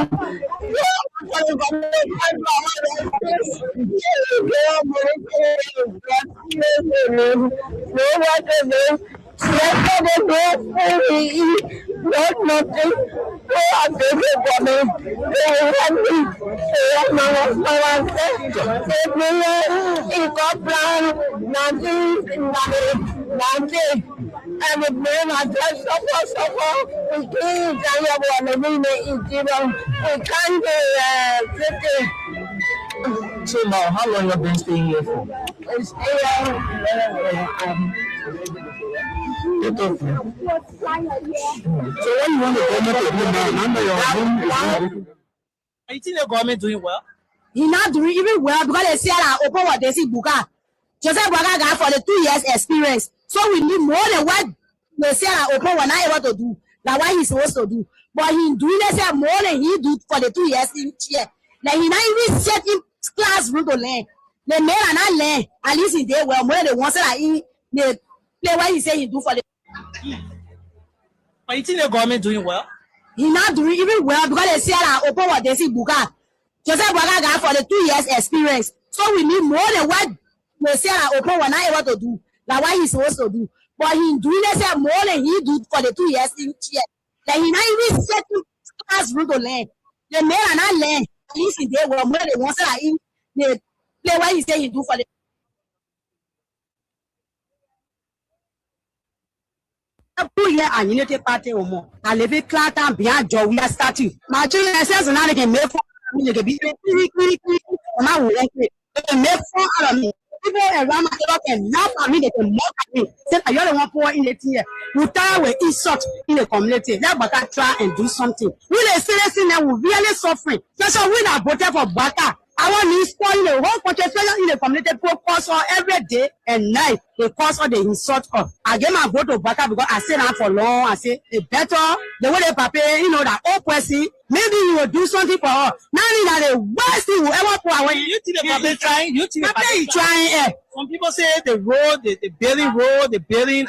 Not nothing. I beg you for me. They help me. They help my husband. They got plan. Nothing. And with me, I just suffer. We can't tell you what I mean. We can't So now, how long have you been staying here for? So when you want the government to do now, under your home, You think the government doing well? He not doing even well because they say that open what they see Buka. Joseph Buka got for the 2 years experience. So we need more than what they say that open what not able to do. Like what he's supposed to do. But he doing this more than he do for the 2 years in year. Like he not even set in classroom to learn. The men are not learn. At least in there well more than once that he they play what he say he do for the. But you think the government doing well? He not doing even well because they say that open what they see Buka. Joseph Buka got for the 2 years experience. So we need more than what they say that open what not able to do. Like what he's supposed to do. But he doing this more than he do for the 2 years in year. Like he not even set in classroom to learn. The men are not learn. At least in there well more than once that he they play what he say he do for the. Here and Unity Party or more. I live in Clatan beyond Joe. We are starting. My children says and I can make for me. They can be my way. They can make fun out of me. People around my area can laugh at me. They can mock at me. Say I only want poor in the year. We try with each sort in the community. Let Baka try and do something. We are seriously now. We really suffering. That's why we are voting for Baka. I want to spoil the whole country, especially in the community, people cause all every day and night. They cause all the insult of. I gave my vote to Baka because I said that for long. I say it better the way they prepare, that old person. Maybe you will do something for her. Now that the worst thing will ever put away. You think the public trying? You think the public trying? Some people say the road, the building road, the building,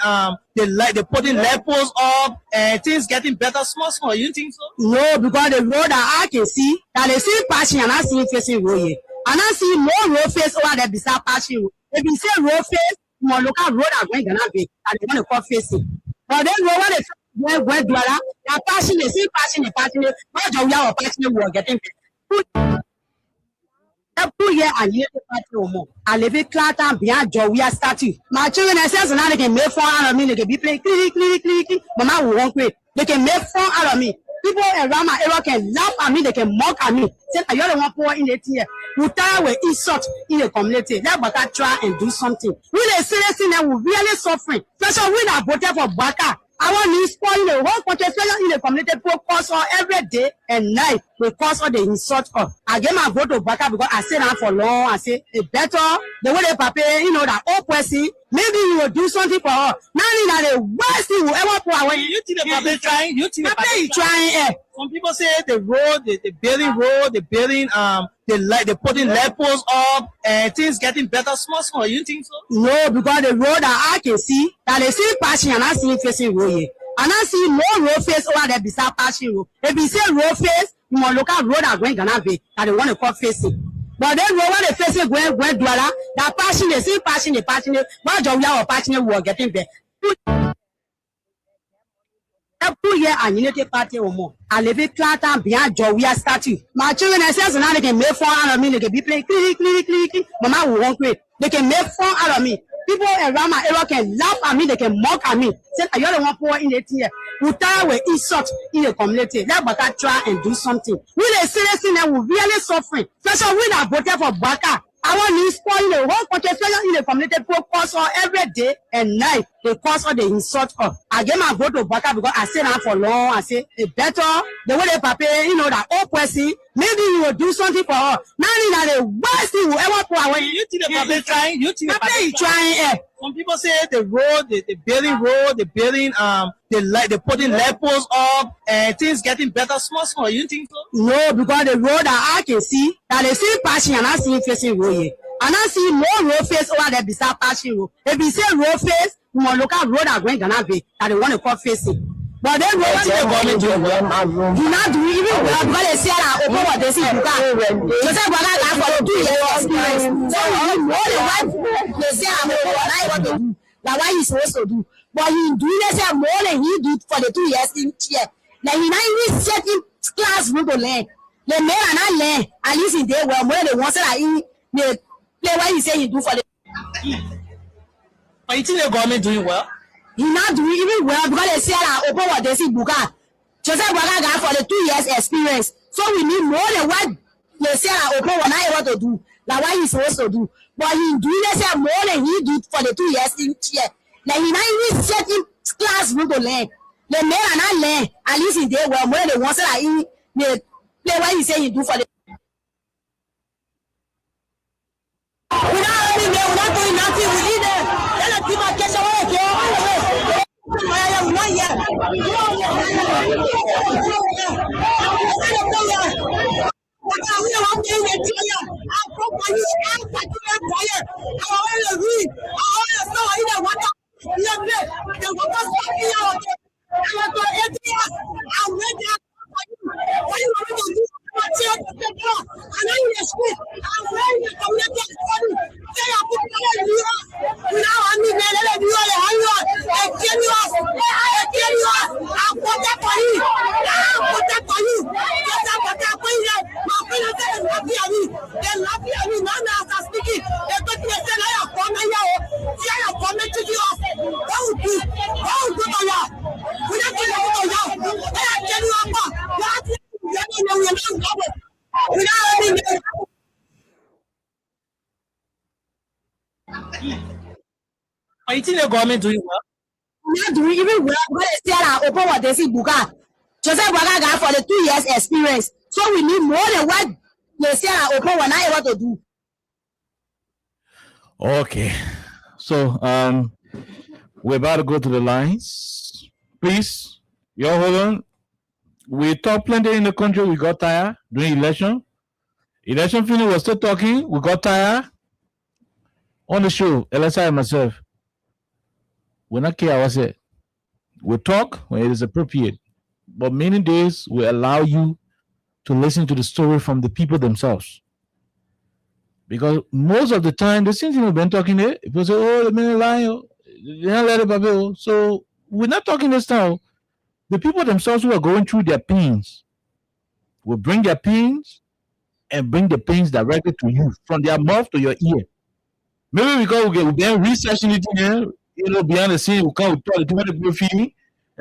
they putting levels up, and things getting better, small. You think so? No, because the road that I can see, that they see passing and I see facing road here. And I see more road face over there beside passing road. If you say road face, more local road are going to be, and they want to call facing. But then road they where Dwala, they are passing, they see passing, where Jawya or passing, we are getting every year and year party or more. I live in Clatan beyond Joe. We are starting. My children says and they can make fun out of me. They can be playing click. Mama will won't quit. They can make fun out of me. People around my area can laugh at me. They can mock at me. Say I only want poor in the year. We try with each sort in the community. Let Baka try and do something. We are seriously now. We really suffering. Especially we are voting for Baka. I want to spoil the whole country, especially in the community, people cause all every day and night. We cause all the insult of. I gave my vote to Baka because I said that for long. I say it better the way they prepare, that old person. Maybe you will do something for her. Now that the worst thing will ever put away. You think the public trying? You think the public trying? Some people say the road, the building road, the building, they putting levels up, and things getting better, small. You think so? No, because the road that I can see, that they see passing and I see facing road here. And I see more road face over there beside passing road. If you say road face, more local road are going to be that they want to call facing. But then when they facing where Dwala, that passing, they see passing, where Jawya or passing, we are getting there. Every year and Unity Party or more. I live in Clatan beyond Joe. We are starting. My children says and they can make fun out of me. They can be playing click. Mama will won't quit. They can make fun out of me. People around my area can laugh at me. They can mock at me. Say I only want poor in the year. We try with each sort in the community. Let Baka try and do something. We are seriously now. We really suffering. Especially we are voting for Baka. I want to spoil the whole country, especially in the community, people cause all every day and night. They cause all the insult up. I get my vote to Baka because I stay down for long. I say, it's better. The way they prepare, you know, that old person, maybe you will do something for her. Now, that the worst thing you ever put away. You think the public trying? You think the public trying? Some people say the road, the building road, the building, they putting levels up, and things getting better, small. You think so? No, because the road that I can see, that they see passing and I see facing road here. And I see more road face over there beside passing road. If you say road face, we want look at road are going to be that they want to call facing. But then road is going to do not do even well because they say that open what they see you can. Just say what I for 2 years experience. So you know the right they say I'm what to do. That's what he's supposed to do. But he do they say more than he do for the 2 years in here. Like he not even set in classroom to learn. The men are not learn. At least in there well more than once that he play what he say he do for the. But you think the government doing well? He not doing even well because they say that open what they see Buka. Joseph Baka got for the 2 years experience. So we need more than what they say that open what not able to do. Like what he's supposed to do. But he do they say more than he do for the 2 years in here. Like he not even set in classroom to learn. The men are not learn. At least in there well more than once that he play what he say he do for the. Without doing nothing, we need them. Let us keep our cash away. But you think the government doing well? Not doing even well because they say that open what they see Buka. Joseph Baka got for the 2 years experience. So we need more than what they say that open what not able to do. Okay. So we're about to go to the lines. Please, y'all hold on. We talked plenty in the country, we got tired during election. Election finish, we're still talking, we got tired. On the show, LSI and myself, we not care what's it. We talk when it is appropriate. But many days we allow you to listen to the story from the people themselves. Because most of the time, the same thing we've been talking there, people say, oh, the men lying, they don't let it be. So we're not talking this now. The people themselves who are going through their pains will bring their pains and bring the pains directly to you, from their mouth to your ear. Maybe because we've been researching it here, you know, behind the scene, we can't talk to people feeling.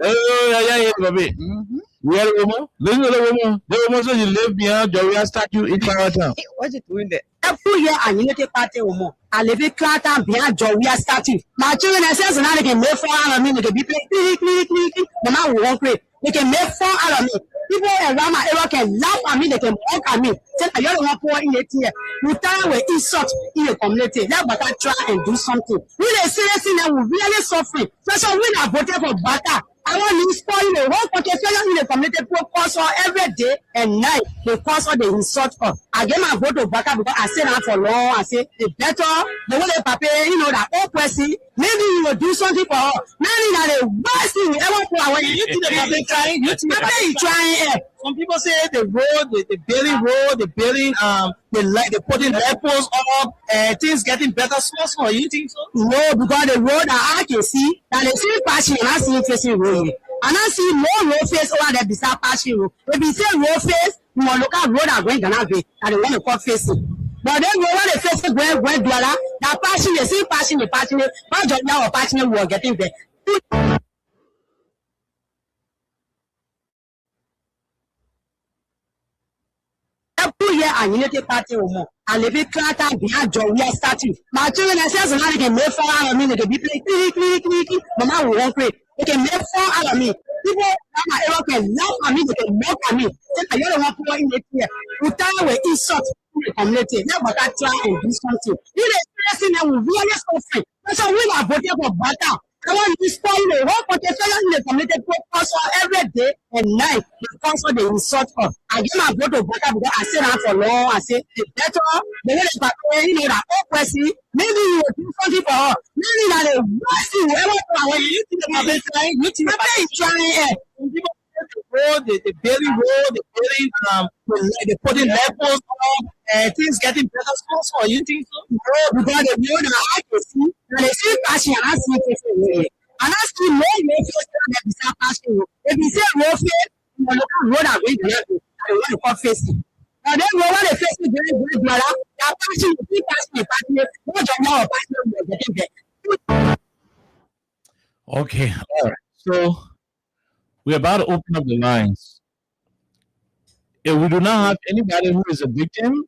Oh, yeah, baby. We are the woman. Listen to the woman. The woman says you live behind Joria statue in Claratown. What you doing there? Every year, I need to party woman. I live in Claratown behind Joria statue. My children, I say, now they can make fun out of me. They can be playing, click. No matter what, they can make fun out of me. People around my area can laugh at me. They can mock at me. Say, I don't want poor in the year. We time we insult in the community. Let Bata try and do something. We are seriously now. We really suffering. So we are voting for Bata. I want to spoil the whole country, especially in the community, people cause all every day and night. They cause all the insult up. I get my vote to Baka because I stay down for long. I say, it's better. The way they prepare, you know, that old person, maybe you will do something for her. Maybe that the worst thing we ever put away. You think the public trying? You think the public trying? Some people say the road, the building, they putting levels up, things getting better, small. You think so? No, because the road that I can see, that they see passing and I see facing road. And I see more road face over there beside passing road. If you say road face, you want to look at road are going to be, and they want to call facing. But then when they face going dollar, that passing, they see passing, not just now passing, we are getting there. Every year, and Unity Party or and if it crack and be a joy, we are starting. My children, I says, and I can make 4 hours of me, they can be click. Mama will walk away. They can make 4 hours of me. People can laugh at me, they can mock at me. I don't want to in the year. We tell we insult the community. Never got try and do something. You know, expressing that we really suffering. That's why we are voting for battle. I want to spoil the whole potential in the community to every day and night because of the insult of. I give my vote to battle because I say that for long. I say, that's all. The way you know that all person, maybe you will do something for her. Maybe that the worst thing you ever do when you think about it, trying, you think about it, trying. The daily road, they put in levels on, things getting better. So you think so? No, because they know that I can see, and they see passion, and I see it. And I see no warfare that is passion. If you say warfare, you know, road are going to happen, and they want to come face it. Now then, when they face it, very brother, their passion, you keep passion, no job now, passion, you're getting there. Okay, all right. So we're about to open up the lines. If we do not have anybody who is a victim,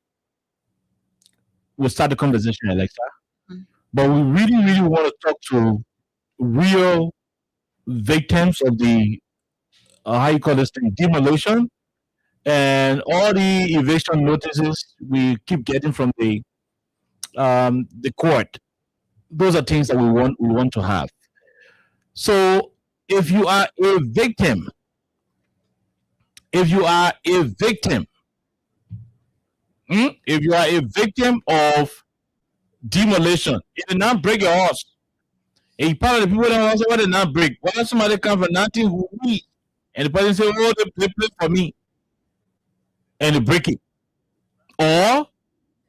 we'll start the conversation, Alexa. But we really, really want to talk to real victims of the, how you call this thing, demolition, and all the eviction notices we keep getting from the court. Those are things that we want to have. So if you are a victim, if you are a victim of demolition, it did not break your house. A part of the people that also did not break. Why somebody come for nothing who we and the person say, oh, they play for me, and they break it. Or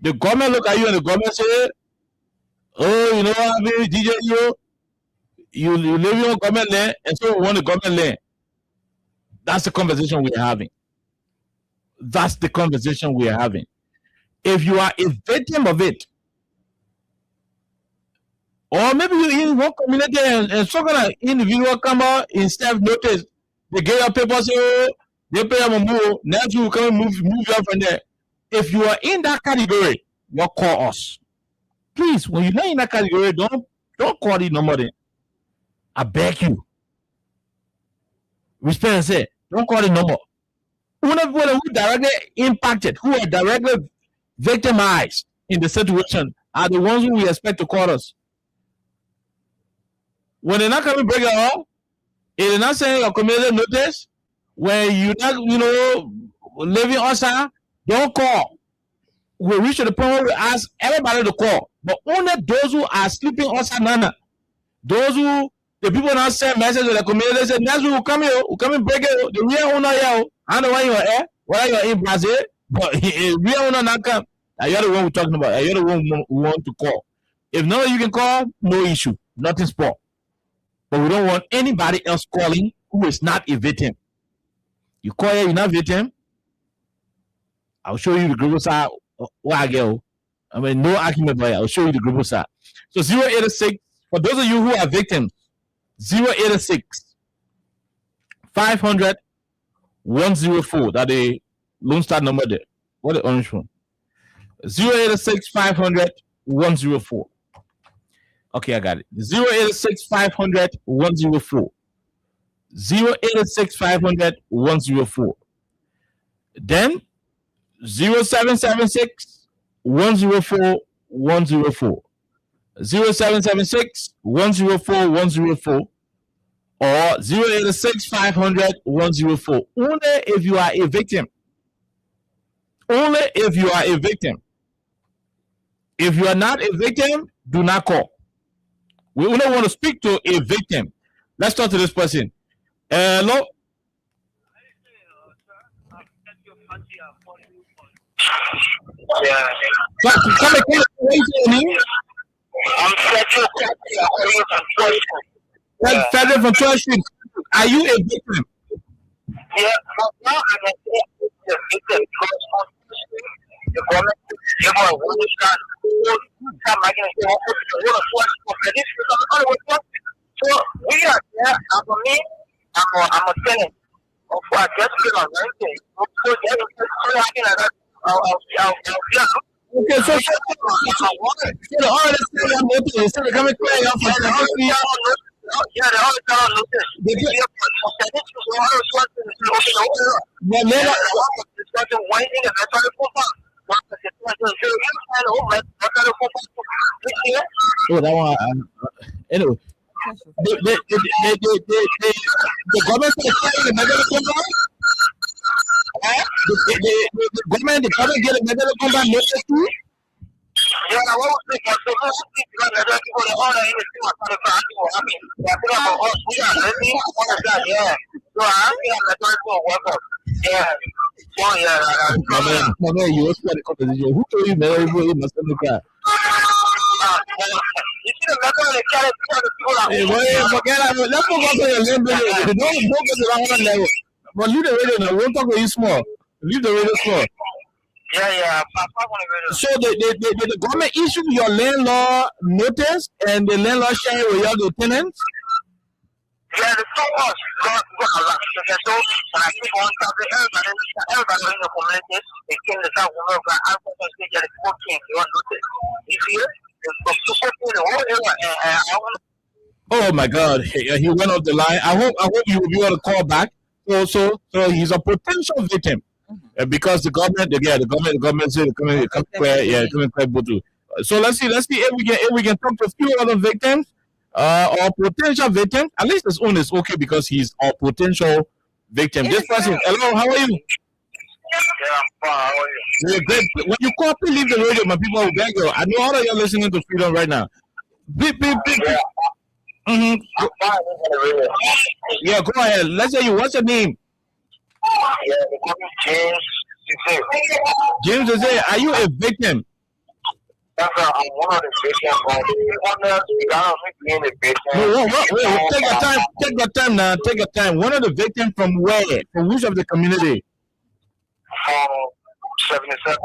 the government look at you and the government say, oh, you know what I mean, DJ, you live in your government land, and so we want the government land. That's the conversation we're having. That's the conversation we're having. If you are a victim of it, or maybe you're in one community and some kind of individual come out instead of notice, they get your papers, oh, they pay them more, now you come and move you out from there. If you are in that category, you call us. Please, when you're not in that category, don't call the number then. I beg you. Respect and say, don't call the number. Who directly impacted, who are directly victimized in the situation are the ones who we expect to call us. When they're not coming break it all, if they're not saying your community notice, when you're not, living outside, don't call. We reach to the point where we ask everybody to call. But only those who are sleeping outside Nana, those who the people not send message to the community, they say, next week we'll come here, we'll come and break it. The real owner here, I don't know why you're here, whether you're in Brazil, but the real owner not come. You're the one we're talking about. You're the one we want to call. If none of you can call, no issue. Nothing's spoiled. But we don't want anybody else calling who is not a victim. You call here, you're not a victim. I'll show you the group side. No argument about it. I'll show you the group side. So 086, for those of you who are victims, 086 500 104. That the Lone Star number there. What the orange one? 086 500 104. Okay, I got it. 086 500 104. 086 500 104. Then 0776 104 104. 0776 104 104 or 086 500 104. Only if you are a victim. Only if you are a victim. If you are not a victim, do not call. We only want to speak to a victim. Let's talk to this person. Hello? Yeah. I'm Federal from 12th Street. Are you a victim? Yeah, now I'm a victim because the government is so we are there. I'm a tenant. I just feel on Wednesday. So Okay, so the order is still coming clear. Yeah, the other town notice. Oh, that one. Anyway, the government is getting a medal combat. The government get a medal combat notice too. Yeah, I want to say, so I think that people are all in the same kind of happy. We are ready. Yeah. So I think I'm going to work up. Yeah. Oh, yeah. Man, you also got the competition. Who told you that everybody must look at? You see the metal of the people hey, boy, forget it. Let's focus on your level. Don't focus on another level. But leave the radio now. We'll talk with you small. Leave the radio small. Yeah. So the government issued your landlord notice and the landlord share with your tenants? Yeah, the so much. So I think on top of everybody in the community, they came to South America, I'm going to get a 14, you want notice. You see it? The whole area, I want. Oh my God, he went off the line. I hope you will be able to call back. So he's a potential victim. Because the government said coming Butu. So let's see if we can talk to a few other victims or potential victims. At least this one is okay because he's a potential victim. This person, hello, how are you? Yeah, I'm fine. How are you? You're great. When you call, please leave the radio. My people will beg you. I know all of you are listening to Freedom right now. Beep. Yeah. Mm-hmm. I'm fine. Yeah, go ahead. Let's hear you. What's your name? Yeah, the name is James Jose, are you a victim? That's I'm one of the victims. Wait, take your time now. Take your time. One of the victims from where? From which of the community? From 77.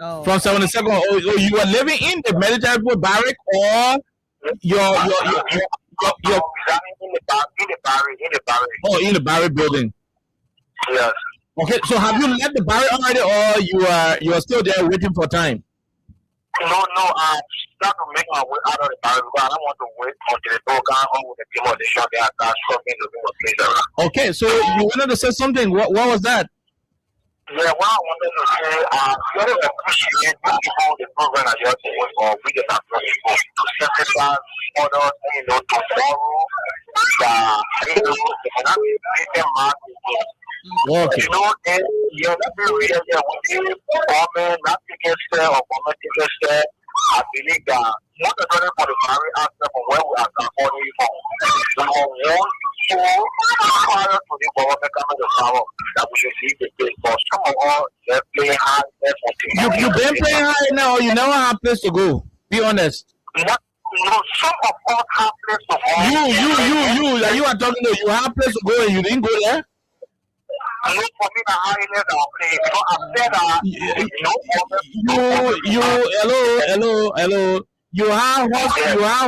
Oh. From 77. Oh, you are living in the military barrack or your in the barrack. Oh, in the barrack building. Yes. Okay, so have you left the barrack already, or you are still there waiting for time? No, I start to make my way out of the barrack because I don't want to wait until the door can on with the people they shot their cars from me to do a place around. Okay, so you wanted to say something. What was that? Yeah, what I wanted to say, really appreciate the people, the program that you're doing for we get that people to sacrifice others, to follow the Okay. You know, and you're not very real there with the government, not taking care of government taking care. I believe that not the running for the very aspect of where we are supporting from. We want so prior to the government coming to power that we should leave the place. But some of us, they're playing hard. You've been playing hard now, or you never have a place to go. Be honest. No, some of us have place to go. You are talking to you have a place to go and you didn't go there? I know for me, the highness of play. So I said that hello. You have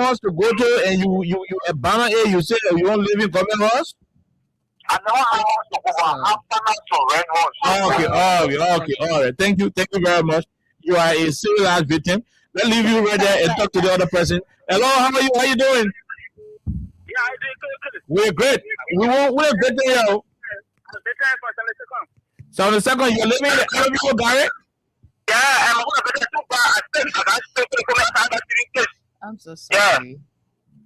house to go to, and you abandon it. You say you won't live in government house. I know how to go. I have to rent house. Okay, all right. Thank you very much. You are a civilized victim. Let's leave you right there and talk to the other person. Hello, how are you? How you doing? Yeah, I do good. We're great. We're good there. 72nd, you're living in the Arabico barrack? Yeah, I'm so sorry. Yeah.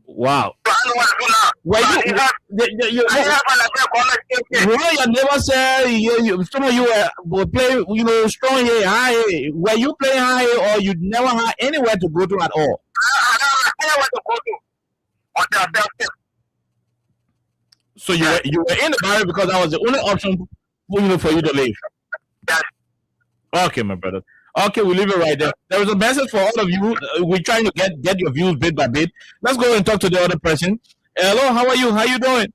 Wow. Well, your neighbor said some of you were playing, strong here, high here. Were you playing high here, or you never had anywhere to go to at all? I anywhere to go to. So you were in the barrack because that was the only option for you to leave. Yes. Okay, my brother. Okay, we'll leave it right there. There was a message for all of you. We're trying to get your views bit by bit. Let's go and talk to the other person. Hello, how are you? How you doing?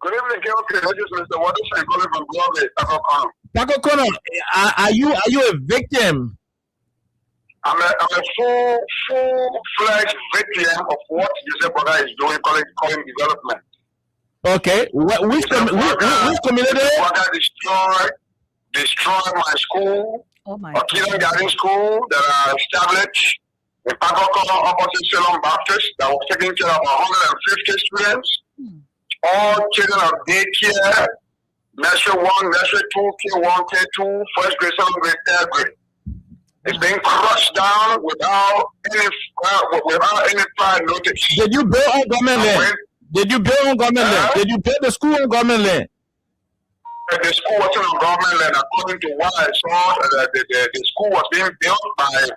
Good evening, okay. This is Mr. Watershed calling from Global, Taco Connor. Taco Connor, are you a victim? I'm a full-fledged victim of what Joseph Brother is doing, calling development. Okay, which community? Brother destroyed destroy my school, Oh my Kidan Garden School that are established in Pakoko opposite Salem Baptist that was taking care of 150 students, all children of daycare, nursery 1, nursery 2, K1, K2, first grade, second grade, third grade. It's being crushed down without any prior notice. Did you build on government land? Did you build on government land? Did you build the school on government land? The school wasn't on government land. According to what I saw, the school was being built by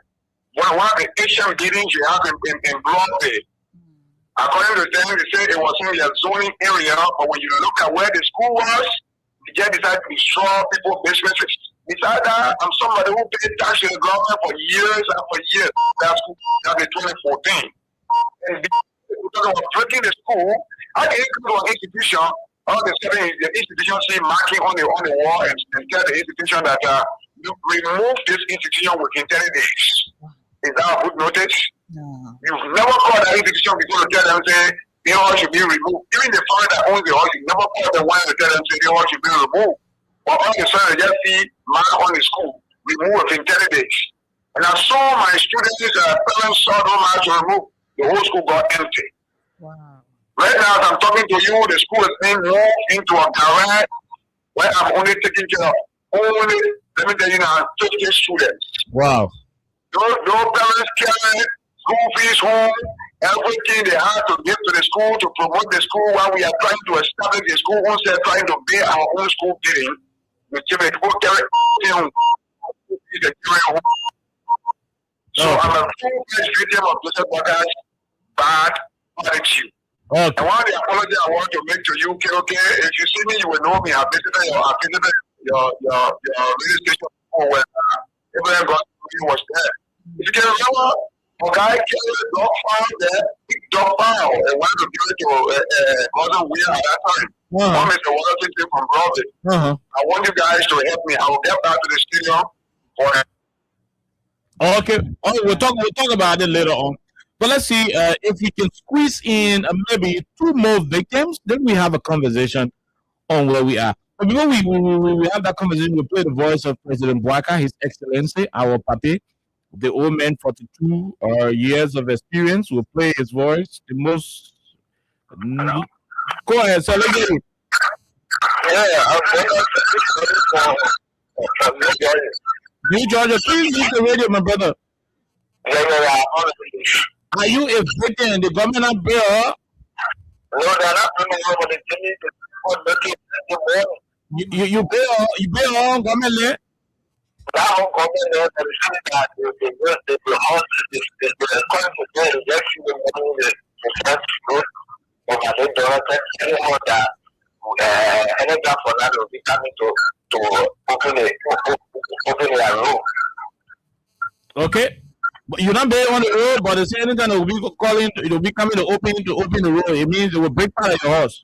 one of the Asian buildings you have in Broadway. According to them, they said it was in their zoning area, but when you look at where the school was, they just decided to destroy people's basements. Besides that, I'm somebody who paid tax to the government for years after years. That's in 2014. And because of breaking the school, I didn't go to an institution. All of a sudden, the institution see marking on the wall and tell the institution that you remove this institution within 30 days. Is that a good notice? No. You've never called that institution before to tell them, say, they all should be removed. Even the father that owns the hall, you never called the one to tell them, say, they all should be removed. But all of a sudden, they just see mark on the school, remove within 30 days. And I saw my students, parents saw no mark to remove. The whole school got empty. Wow. Right now, as I'm talking to you, the school is being moved into a garage where I'm only taking care of let me tell you now, 50 students. Wow. No parents carry school fees home, everything they have to give to the school to promote the school while we are trying to establish the school, once they're trying to pay our own school building. We carry home. So I'm a full-fledged victim of Joseph Boakai bad attitude. Okay. And one of the apology I want to make to you, okay, if you see me, you will know me. I visited your radio station before when Abraham Godfrey was there. If you can remember, a guy killed a dog farm there, big dog farm, and wanted to give it to Gordon Weir at that time. One is the Washington team from Broadway. I want you guys to help me. I will get back to the stadium for it. Okay. We'll talk about it later on. But let's see if we can squeeze in maybe 2 more victims. Then we have a conversation on where we are. But before we have that conversation, we'll play the voice of President Boakai, His Excellency, our papi, the old man, 42 years of experience. We'll play his voice. The most. Go ahead, sir. Let's get it. New Georgia, please leave the radio, my brother. Are you a victim in the government bill? No, they're not doing it. You pay on government land? That whole government land, the house is according to their election, the first group of the director, any job for that will be coming to open their room. Okay. But you're not there on the road, but it's anytime it will be calling, it will be coming to open the road. It means it will break part of your house.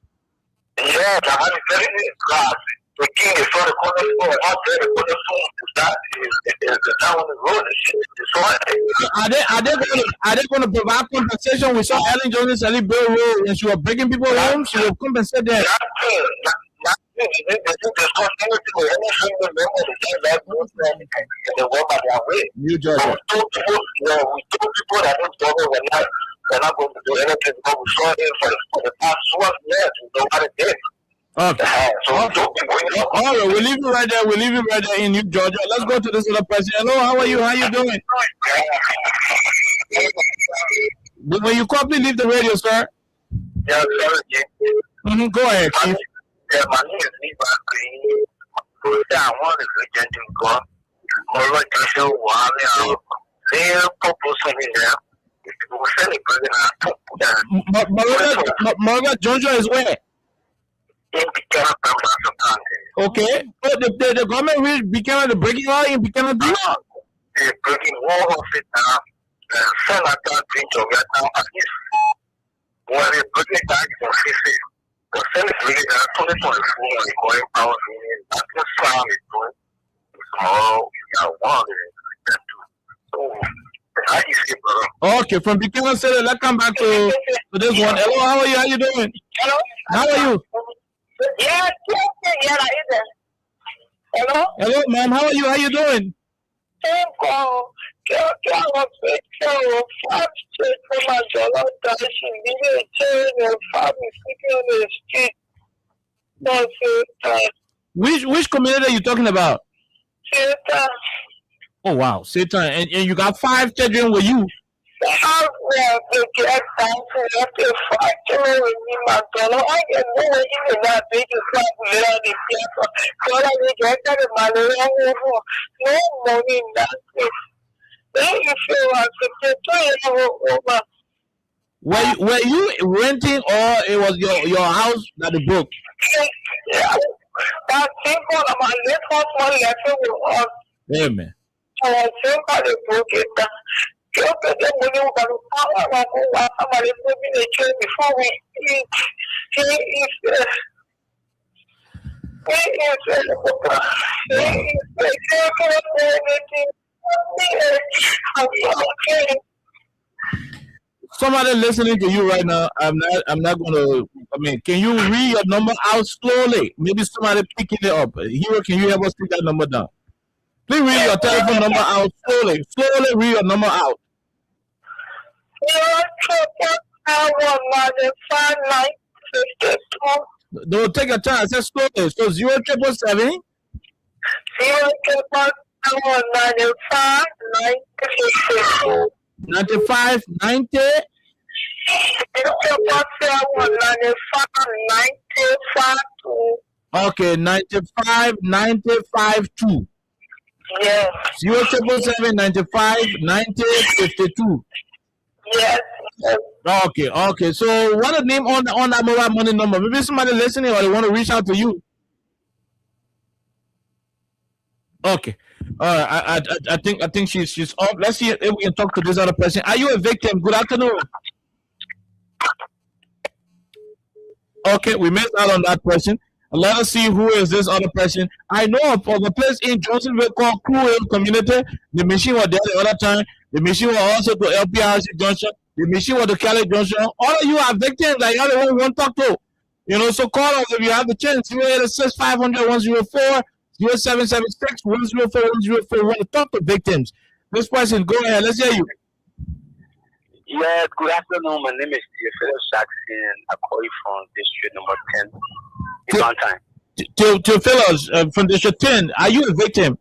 Yes, I'm having very class. The king is from the corner store, not there, the corner store. That down on the road. Are they going to provide compensation? We saw Ellen Jones Sally Bill Road, and she was breaking people's homes. She will compensate them. New Georgia. We told people that this government we're not going to do anything because we saw it for the past 12 years. Nobody did. Okay. All right, we'll leave you right there. We'll leave you right there in New Georgia. Let's go to this other person. Hello, how are you? How you doing? When you call, please leave the radio, sir. Yeah, sorry. Go ahead, Chief. Yeah, my name is Niba Green. I want to get in God. All right, I show why they are proposing here. Margaret Georgia is where? Okay. The government will become the breaking law in Buchanan do not. The breaking law of it now. Senator Pinto got now at least when they break it back for 50. The Senate really 2024 recording power meaning that this sound is doing small, one so how you see, brother? Okay, from Buchanan City, let's come back to this one. Hello, how are you? How you doing? Hello? How are you? Yeah, Hello? Hello, ma'am. How are you? How you doing? Thank God. I was picture of five straight from my dollar that she needed a chain and five is sleeping on the street. That's it. Which community are you talking about? Satan. Oh wow, Satan. And you got 5 children with you. How well they get time to have to fight with me, my dollar? I get no even that big is like without the people. So I get that in my little no money in that place. Then you feel like it's Were you renting or it was your house that they broke? Yeah. That simple my left husband left with us. Yeah, man. I simple they broke it down. Somebody put me in the chair before we eat. Somebody listening to you right now, I'm not gonna. I mean, can you read your number out slowly? Maybe somebody picking it up. Hero, can you help us take that number down? Please read your telephone number out slowly. Slowly read your number out. Don't take your time. I said slowly. So 0777 95 90 Okay, 95 95 2. Yes. 0777 95 90 52. Yes. Okay. So what the name on that mobile money number? Maybe somebody listening or they want to reach out to you. Okay. I think she's up. Let's see if we can talk to this other person. Are you a victim? Good afternoon. Okay, we missed out on that person. Let us see who is this other person. I know of a place in Johnsonville called Cool Community. The machine was there the other time. The machine was also to LPRC Junction. The machine was to Cali Junction. All of you are victims. Like all the one we want to talk to. So call us if you have the chance. 0886 500 104 0776 104 104. We want to talk to victims. This person, go ahead. Let's hear you. Yeah, good afternoon. My name is Theophilus Jackson. I call you from district number 10. Theophilus from district 10. Are you a victim?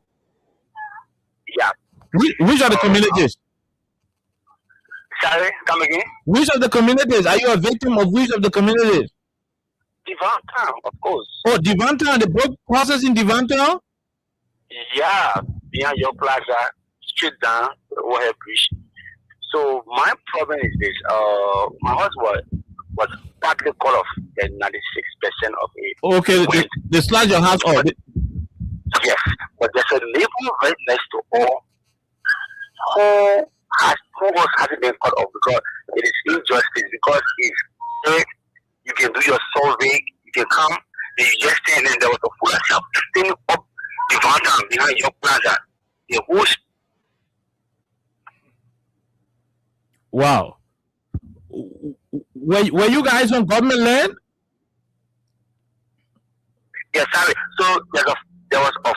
Yeah. Which are the communities? Sorry, come again? Which of the communities? Are you a victim of which of the communities? Devontown, of course. Oh, Devontown. The broke process in Devontown? Yeah, behind your plaza, straight down the overhead bridge. So my problem is this: my husband was partly cut off the 96% of it. Okay, they slide your house off. Yes, but there's a neighbor right next to all who hasn't been cut off because it is injustice. Because if you can do your survey, you can come, and you just stand, and there was a full shop standing up the Devontown behind your plaza. The whole. Wow. Were you guys on government land? Yeah, sorry. So there was a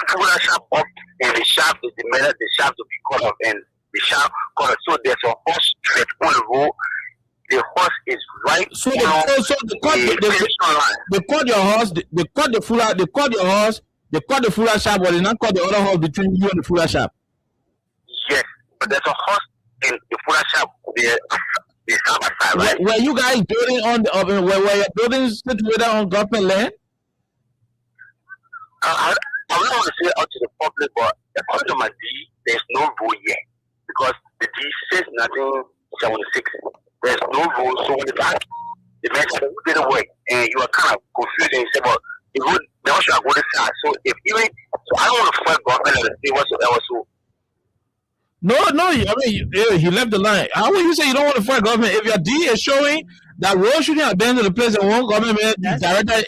food shop up, and the shop is demanded the shop to be cut off, and the shop cut off. So there's a horse straight on the road. The horse is right. So they cut your horse. They cut the fuller. They cut your horse. They cut the fuller shop, but they not cut the other horse between you and the fuller shop. Yes, but there's a horse in the fuller shop. The side by side, right? Were you guys building on were your buildings situated on government land? I don't want to say it out to the public, but according to my deed, there's no rule yet because the deed says 1976. There's no rule, so when the man said, "Who did the work?" and you are kind of confused and you say, "Well, the road now should go this side." So if even so, I don't want to fight government and say whatsoever. So. No. I mean, he left the line. How will you say you don't want to fight government if your D is showing that road shouldn't have been to the place and one government director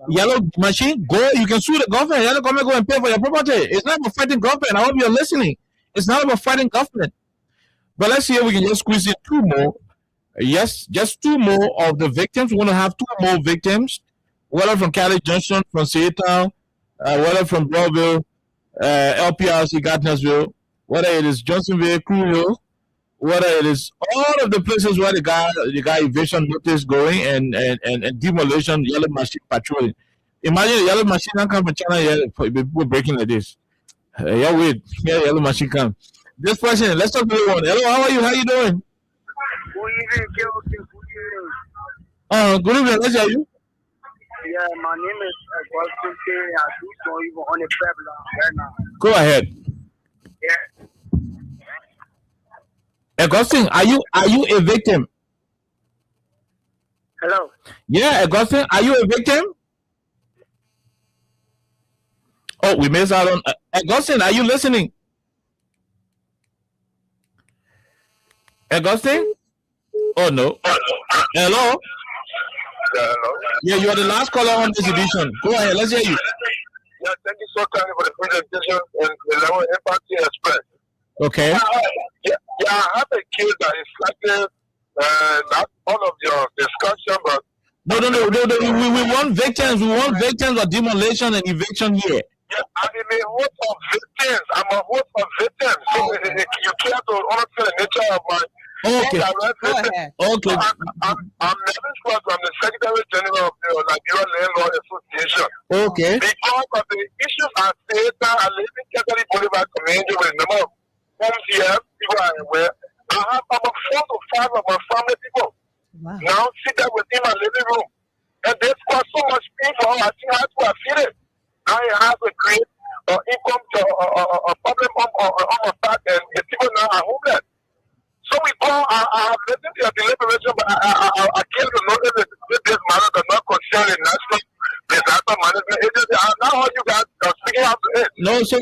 yellow machine? Go, you can sue the government. Let the government go and pay for your property. It's not about fighting government. I hope you're listening. It's not about fighting government. But let's see if we can just squeeze in 2 more. Yes, just 2 more of the victims. We want to have 2 more victims, whether from Cali Junction, from Seatown, whether from Broadville, LPRC, Gardnersville, whether it is Johnsonville, Crewville, whether it is all of the places where the guy evasion notice going and demolition, yellow machine patrolling. Imagine a yellow machine can come from China here, people breaking like this. Yeah, wait, here yellow machine come. This person, let's talk to the one. Hello, how are you? How you doing? Good evening. Let's hear you. Yeah, my name is Agustin K. I do so even on the Puebla right now. Go ahead. Yeah. Augustine, are you a victim? Hello. Yeah, Augustine, are you a victim? Oh, we missed out on Augustine. Are you listening? Augustine? Oh no. Hello. Hello. Yeah, you are the last caller on this edition. Go ahead. Let's hear you. Yeah, thank you so kindly for the presentation and the level of empathy expressed. Okay. Yeah, I have a case that is slightly not part of your discussion, but No. We want victims. We want victims of demolition and eviction here. yeah, I'm in a host of victims. I'm a host of victims. So you care to understand the nature of my Okay. Okay. I'm Nevin Schwartz. I'm the Secretary General of the Liberia Landlord Association. Okay. Because of the issues I faced, I live in Catholic Boulevard community with a number of homes here. People are aware. I have about 4 to 5 of my family people now sit there within my living room. And they've got so much pain for her. I think I have to afford it. Now it has a great income to a problem on my back, and the people now are homeless. So we call, I have listened to your deliberation, but I came to know that this matter does not concern the National Disaster Management Agency. I now heard you guys speaking out to it. No, so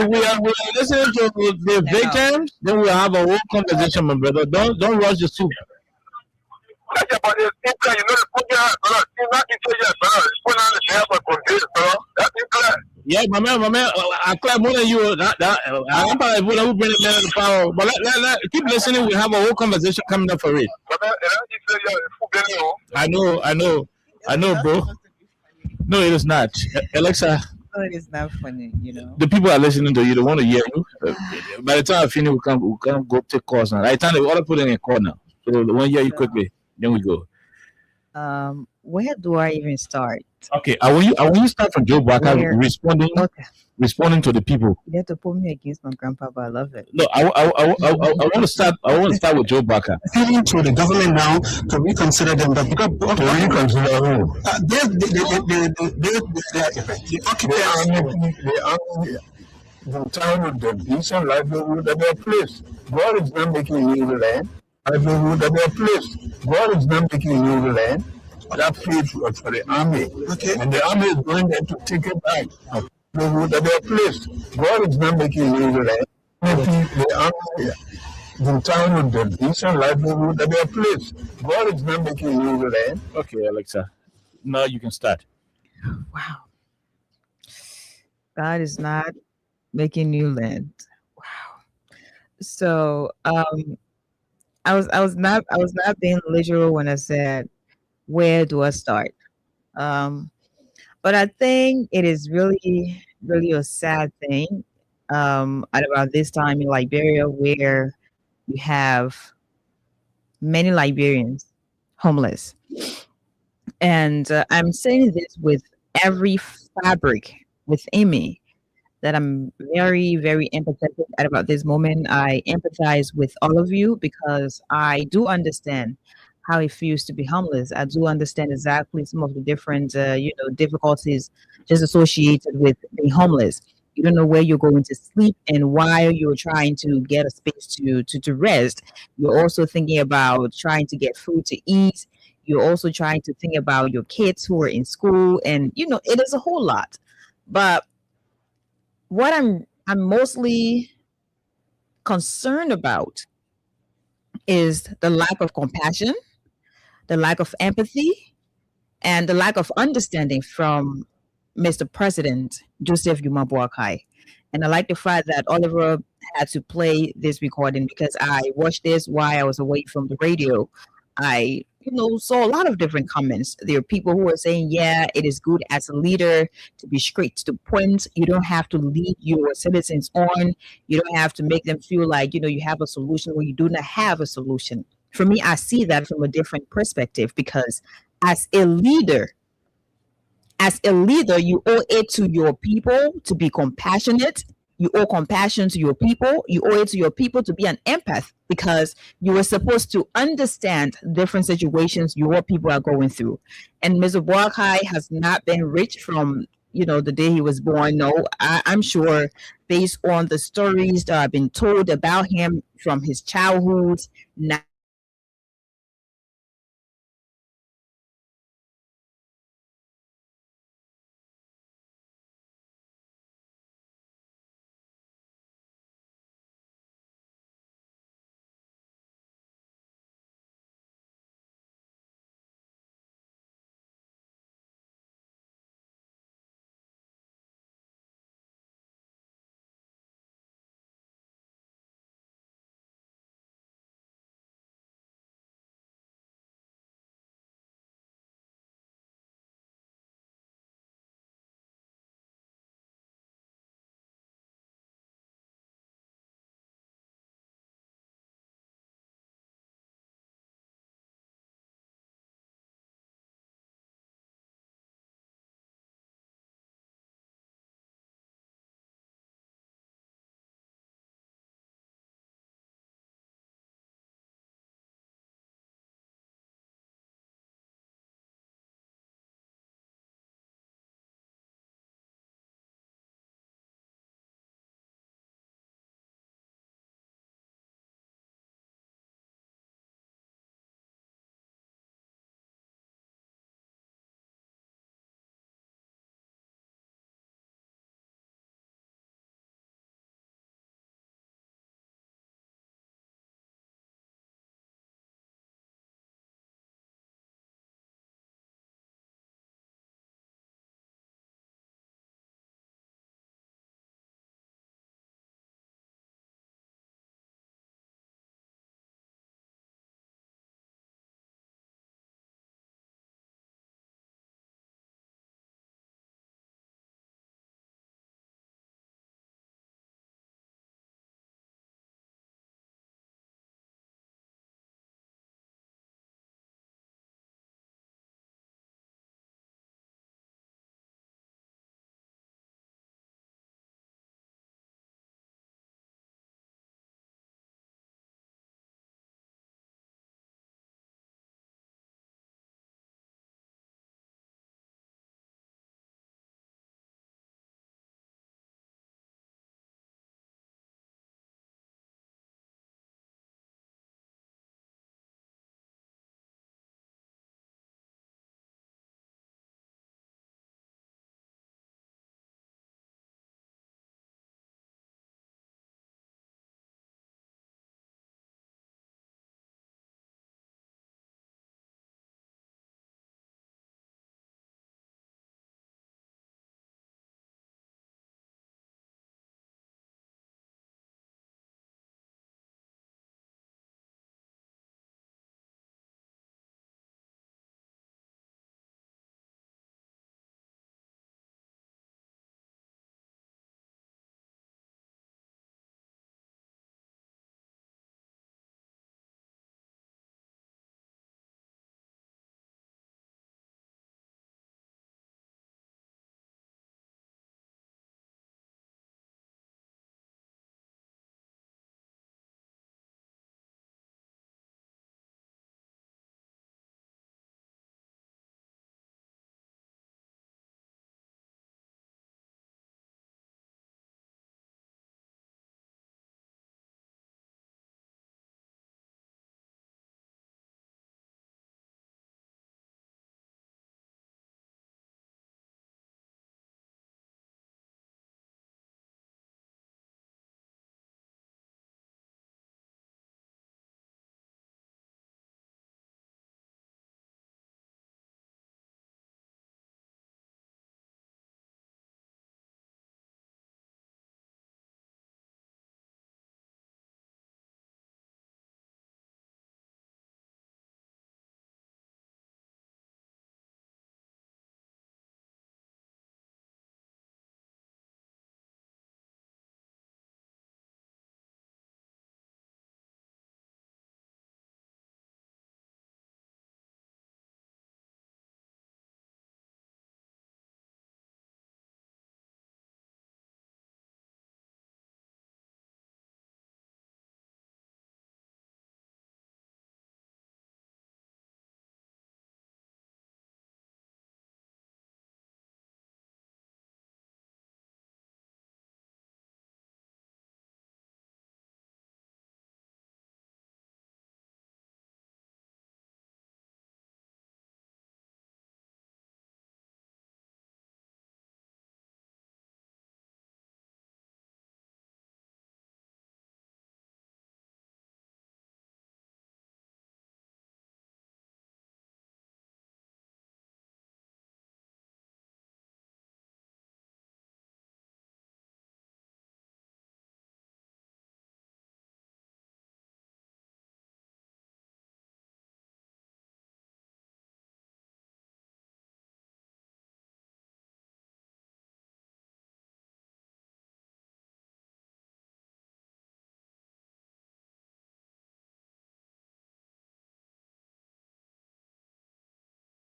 we are listening to the victims, then we have a whole conversation, my brother. Don't rush the soup. Yeah, but it's clear, you know, the program, it's not intelligent, it's put on the share for conditions, that's clear. Yeah, my man, I clap more than you. I'm probably who bring it down to power. But let keep listening. We have a whole conversation coming up for it. I know, bro. No, it is not. Alexa. No, it is not funny, you know. The people are listening to you. They want to hear you. By the time I finish, we can go take calls now. Right time they all put in a call now. So they want to hear you quickly. Then we go. Where do I even start? Okay, I want you start from Joe Barker responding to the people. You have to put me against my grandpa, but I love it. No, I want to start. I want to start with Joe Barker. Appealing to the government now to reconsider them, but because reconsider who? The town of the decent livelihood of their place. God is not making new land. Livelihood of their place. God is not making new land. That place was for the army. Okay. And the army is going there to take it back. Livelihood of their place. God is not making new land. The army, the town of the decent livelihood of their place. God is not making new land. Okay, Alexa. Now you can start. Wow. God is not making new land. Wow. So I was not being literal when I said, where do I start? But I think it is really, really a sad thing at about this time in Liberia, where you have many Liberians homeless. And I'm saying this with every fabric within me, that I'm very, very empathetic at about this moment. I empathize with all of you because I do understand how it feels to be homeless. I do understand exactly some of the different, difficulties just associated with being homeless. You don't know where you're going to sleep, and while you're trying to get a space to rest, you're also thinking about trying to get food to eat. You're also trying to think about your kids who are in school, and it is a whole lot. But what I'm mostly concerned about is the lack of compassion, the lack of empathy, and the lack of understanding from Mr. President Joseph Joubert Boakai. And I like the fact that Oliver had to play this recording because I watched this while I was away from the radio. I saw a lot of different comments. There are people who are saying, yeah, it is good as a leader to be straight to the point. You don't have to lead your citizens on. You don't have to make them feel like, you have a solution when you do not have a solution. For me, I see that from a different perspective, because as a leader, you owe it to your people to be compassionate. You owe compassion to your people. You owe it to your people to be an empath, because you were supposed to understand different situations your people are going through. And Mr. Boakai has not been rich from, the day he was born. No, I'm sure based on the stories that have been told about him from his childhood, now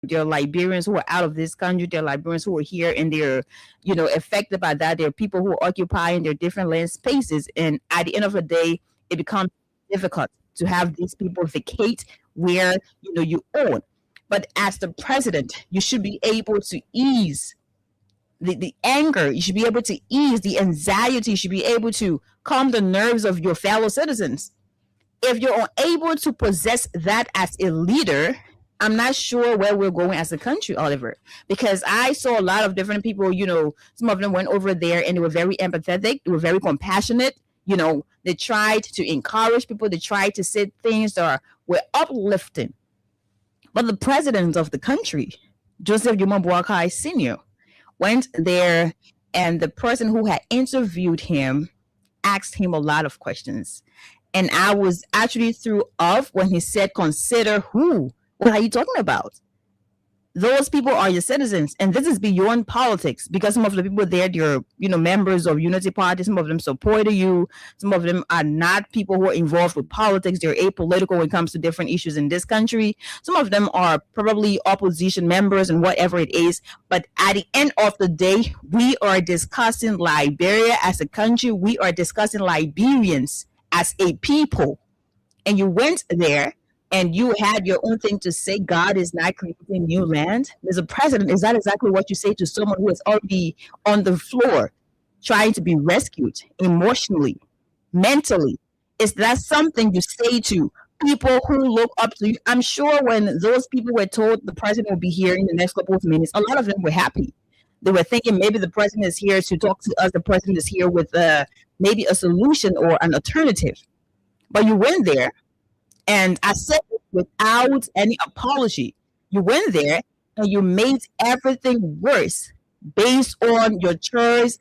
There are Liberians who are out of this country. There are Liberians who are here, and they're, affected by that. There are people who are occupying their different land spaces, and at the end of the day, it becomes difficult to have these people vacate where you own. But as the president, you should be able to ease the anger. You should be able to ease the anxiety. You should be able to calm the nerves of your fellow citizens. If you're unable to possess that as a leader, I'm not sure where we're going as a country, Oliver, because I saw a lot of different people, some of them went over there and they were very empathetic. They were very compassionate. They tried to encourage people. They tried to say things that were uplifting. But the president of the country, Joseph Jomo Boakai Sr., went there, and the person who had interviewed him asked him a lot of questions. And I was actually threw off when he said, consider who? What are you talking about? Those people are your citizens, and this is beyond politics, because some of the people there, they're members of Unity Party. Some of them supported you. Some of them are not people who are involved with politics. They're apolitical when it comes to different issues in this country. Some of them are probably opposition members and whatever it is. But at the end of the day, we are discussing Liberia as a country. We are discussing Liberians as a people. And you went there and you had your own thing to say. God is not creating new land. Mr. President, is that exactly what you say to someone who is already on the floor, trying to be rescued emotionally, mentally? Is that something you say to people who look up to you? I'm sure when those people were told the president will be here in the next couple of minutes, a lot of them were happy. They were thinking maybe the president is here to talk to us. The president is here with maybe a solution or an alternative. But you went there, and I said it without any apology. You went there and you made everything worse based on your choice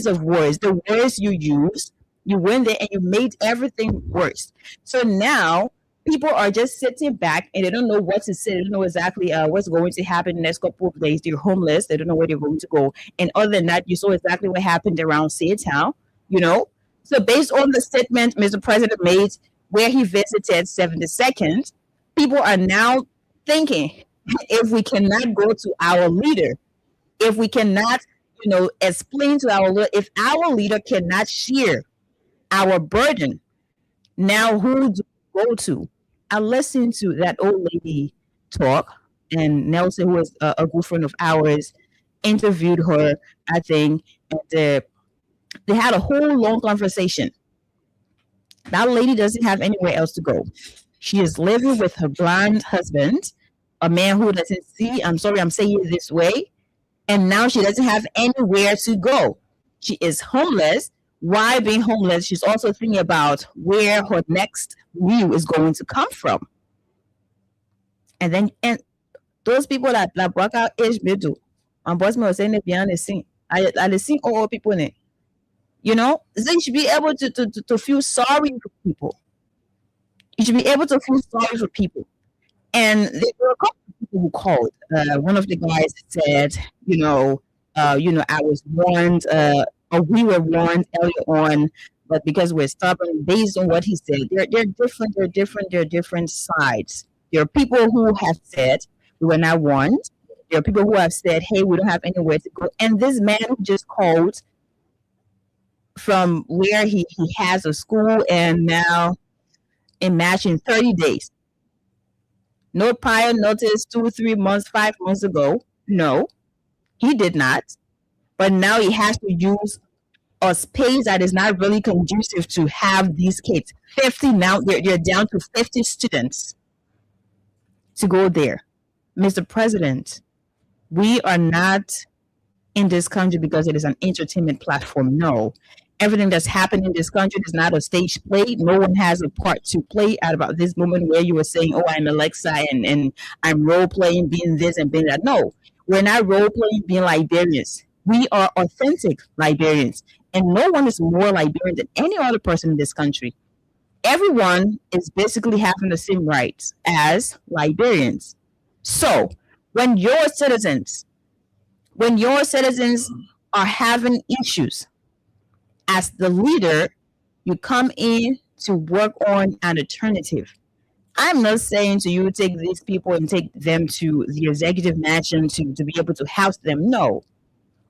of words, the words you used. You went there and you made everything worse. So now people are just sitting back and they don't know what to say. They don't know exactly what's going to happen in the next couple of days. They're homeless. They don't know where they're going to go. And other than that, you saw exactly what happened around Seatown, So based on the statement Mr. President made, where he visited 72nd, people are now thinking, if we cannot go to our leader, if we cannot, explain to our leader, if our leader cannot share our burden, now who do we go to? I listened to that old lady talk, and Nelson, who is a good friend of ours, interviewed her, I think, and they had a whole long conversation. That lady doesn't have anywhere else to go. She is living with her blind husband, a man who doesn't see. I'm sorry, I'm saying it this way. And now she doesn't have anywhere to go. She is homeless. Why being homeless? She's also thinking about where her next meal is going to come from. And those people that work out age middle, and boss me was saying it behind the scene. I see all people in it. So you should be able to feel sorry for people. You should be able to feel sorry for people. And there were a couple of people who called. One of the guys said, I was warned, or we were warned earlier on, but because we're stubborn, based on what he said, they're different sides. There are people who have said we were not warned. There are people who have said, hey, we don't have anywhere to go. And this man who just called from where he has a school, and now imagine 30 days. No prior notice 2, 3 months, 5 months ago. No, he did not. But now he has to use a space that is not really conducive to have these kids. 50 now, they're down to 50 students to go there. Mr. President, we are not in this country because it is an entertainment platform. No. Everything that's happened in this country is not a stage play. No one has a part to play at about this moment where you were saying, oh, I'm Alexa and I'm role-playing being this and being that. No, we're not role-playing being Liberians. We are authentic Liberians. And no one is more Liberian than any other person in this country. Everyone is basically having the same rights as Liberians. So when your citizens are having issues, as the leader, you come in to work on an alternative. I'm not saying to you take these people and take them to the executive mansion to be able to house them. No.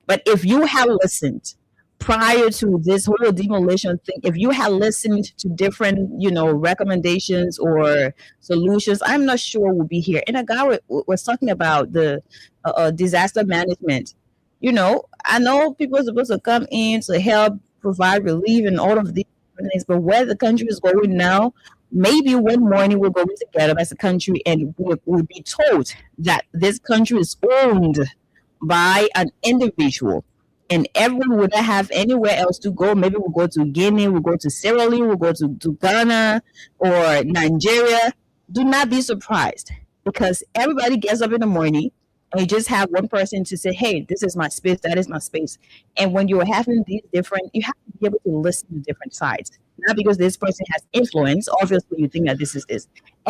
But if you have listened prior to this whole demolition thing, if you had listened to different, recommendations or solutions, I'm not sure we'll be here. And a guy was talking about the disaster management. I know people are supposed to come in to help provide relief and all of these things, but where the country is going now, maybe one morning we're going together as a country and we'll be told that this country is owned by an individual and everyone would not have anywhere else to go. Maybe we'll go to Guinea, we'll go to Sierra Leone, we'll go to Ghana or Nigeria. Do not be surprised, because everybody gets up in the morning and you just have one person to say, hey, this is my space, that is my space. And when you're having these different, you have to be able to listen to different sides. Not because this person has influence, obviously you think that this is this.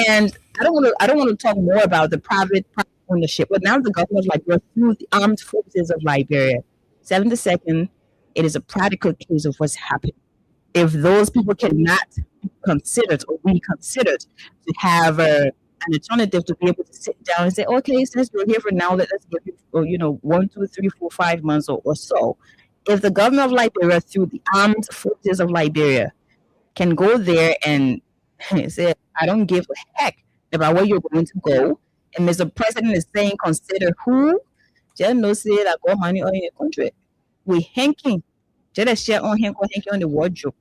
And I don't want to talk more about the private ownership, but now the government through the armed forces of Liberia. 72nd, it is a practical case of what's happened. If those people cannot be considered or reconsidered to have an alternative to be able to sit down and say, okay, since we're here for now, let's give it, 1, 2, 3, 4, 5 months or so. If the government of Liberia, through the armed forces of Liberia, can go there and say, I don't give a heck about where you're going to go, and Mr. President is saying, consider who, just no say that got money on the country. We hanking, just share on hanking on the wardrobe,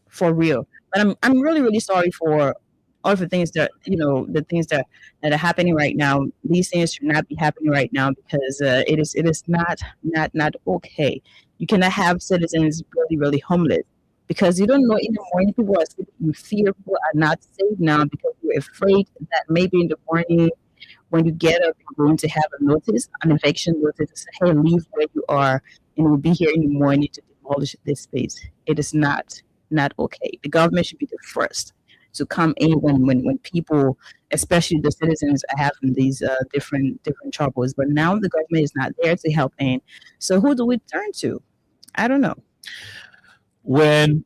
for real. But I'm really, really sorry for all the things that, the things that are happening right now. These things should not be happening right now, because it is not okay. You cannot have citizens really, really homeless, because you don't know in the morning people are sleeping in fear. People are not safe now because you're afraid that maybe in the morning when you get up, you're going to have a notice, an eviction notice, to say, hey, leave where you are, and we'll be here in the morning to demolish this space. It is not okay. The government should be the first to come in when people, especially the citizens, are having these different troubles. But now the government is not there to help in. So who do we turn to? I don't know. When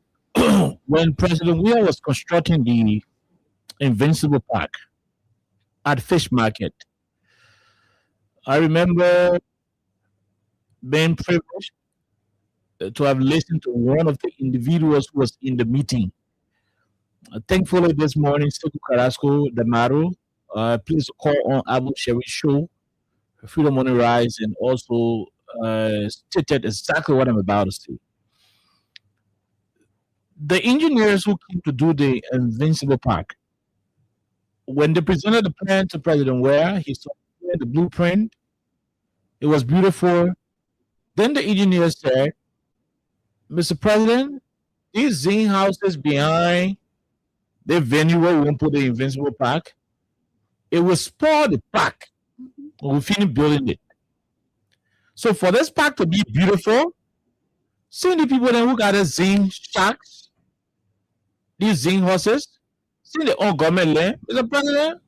President Weah was constructing the Invincible Park at Fish Market, I remember being privileged to have listened to one of the individuals who was in the meeting. Thankfully, this morning, Sekou Carrasco Damaro, please call on Abu Sherry Show, Freedom on the Rise, and also stated exactly what I'm about to say. The engineers who came to do the Invincible Park, when they presented the plan to President Weah, he saw the blueprint. It was beautiful. Then the engineer said, Mr. President, these zing houses behind the venue where we won't put the Invincible Park, it will spoil the park when we finish building it. So for this park to be beautiful, see the people then who got the zing shacks, these zing horses, see the own government land. Mr. President,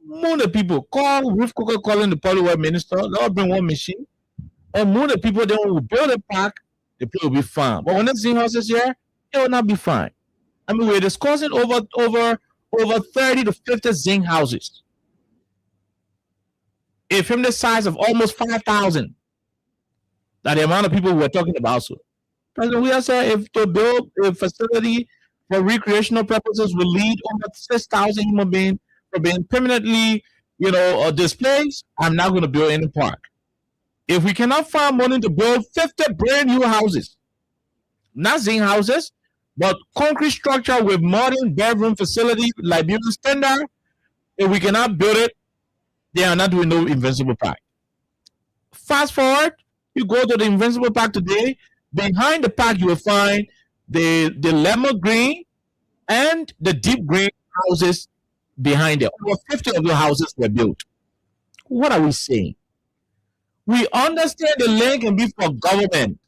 move the people. Call Ruth Coker calling the Polyworld Minister. They'll bring one machine. And move the people, then when we build a park, the place will be fine. But when the zing horses here, it will not be fine. I mean, we're discussing over 30 to 50 zing houses. If from the size of almost 5,000, that the amount of people we're talking about. So, President Weah said, if to build a facility for recreational purposes will lead over 6,000 human beings from being permanently, displaced, I'm not going to build any park. If we cannot find money to build 50 brand new houses, not zing houses, but concrete structure with modern bedroom facility, Liberian standard, if we cannot build it, they are not doing no Invincible Park. Fast forward, you go to the Invincible Park today, behind the park you will find the lemon green and the deep green houses behind it. Over 50 of the houses were built. What are we saying? We understand the land can be for government.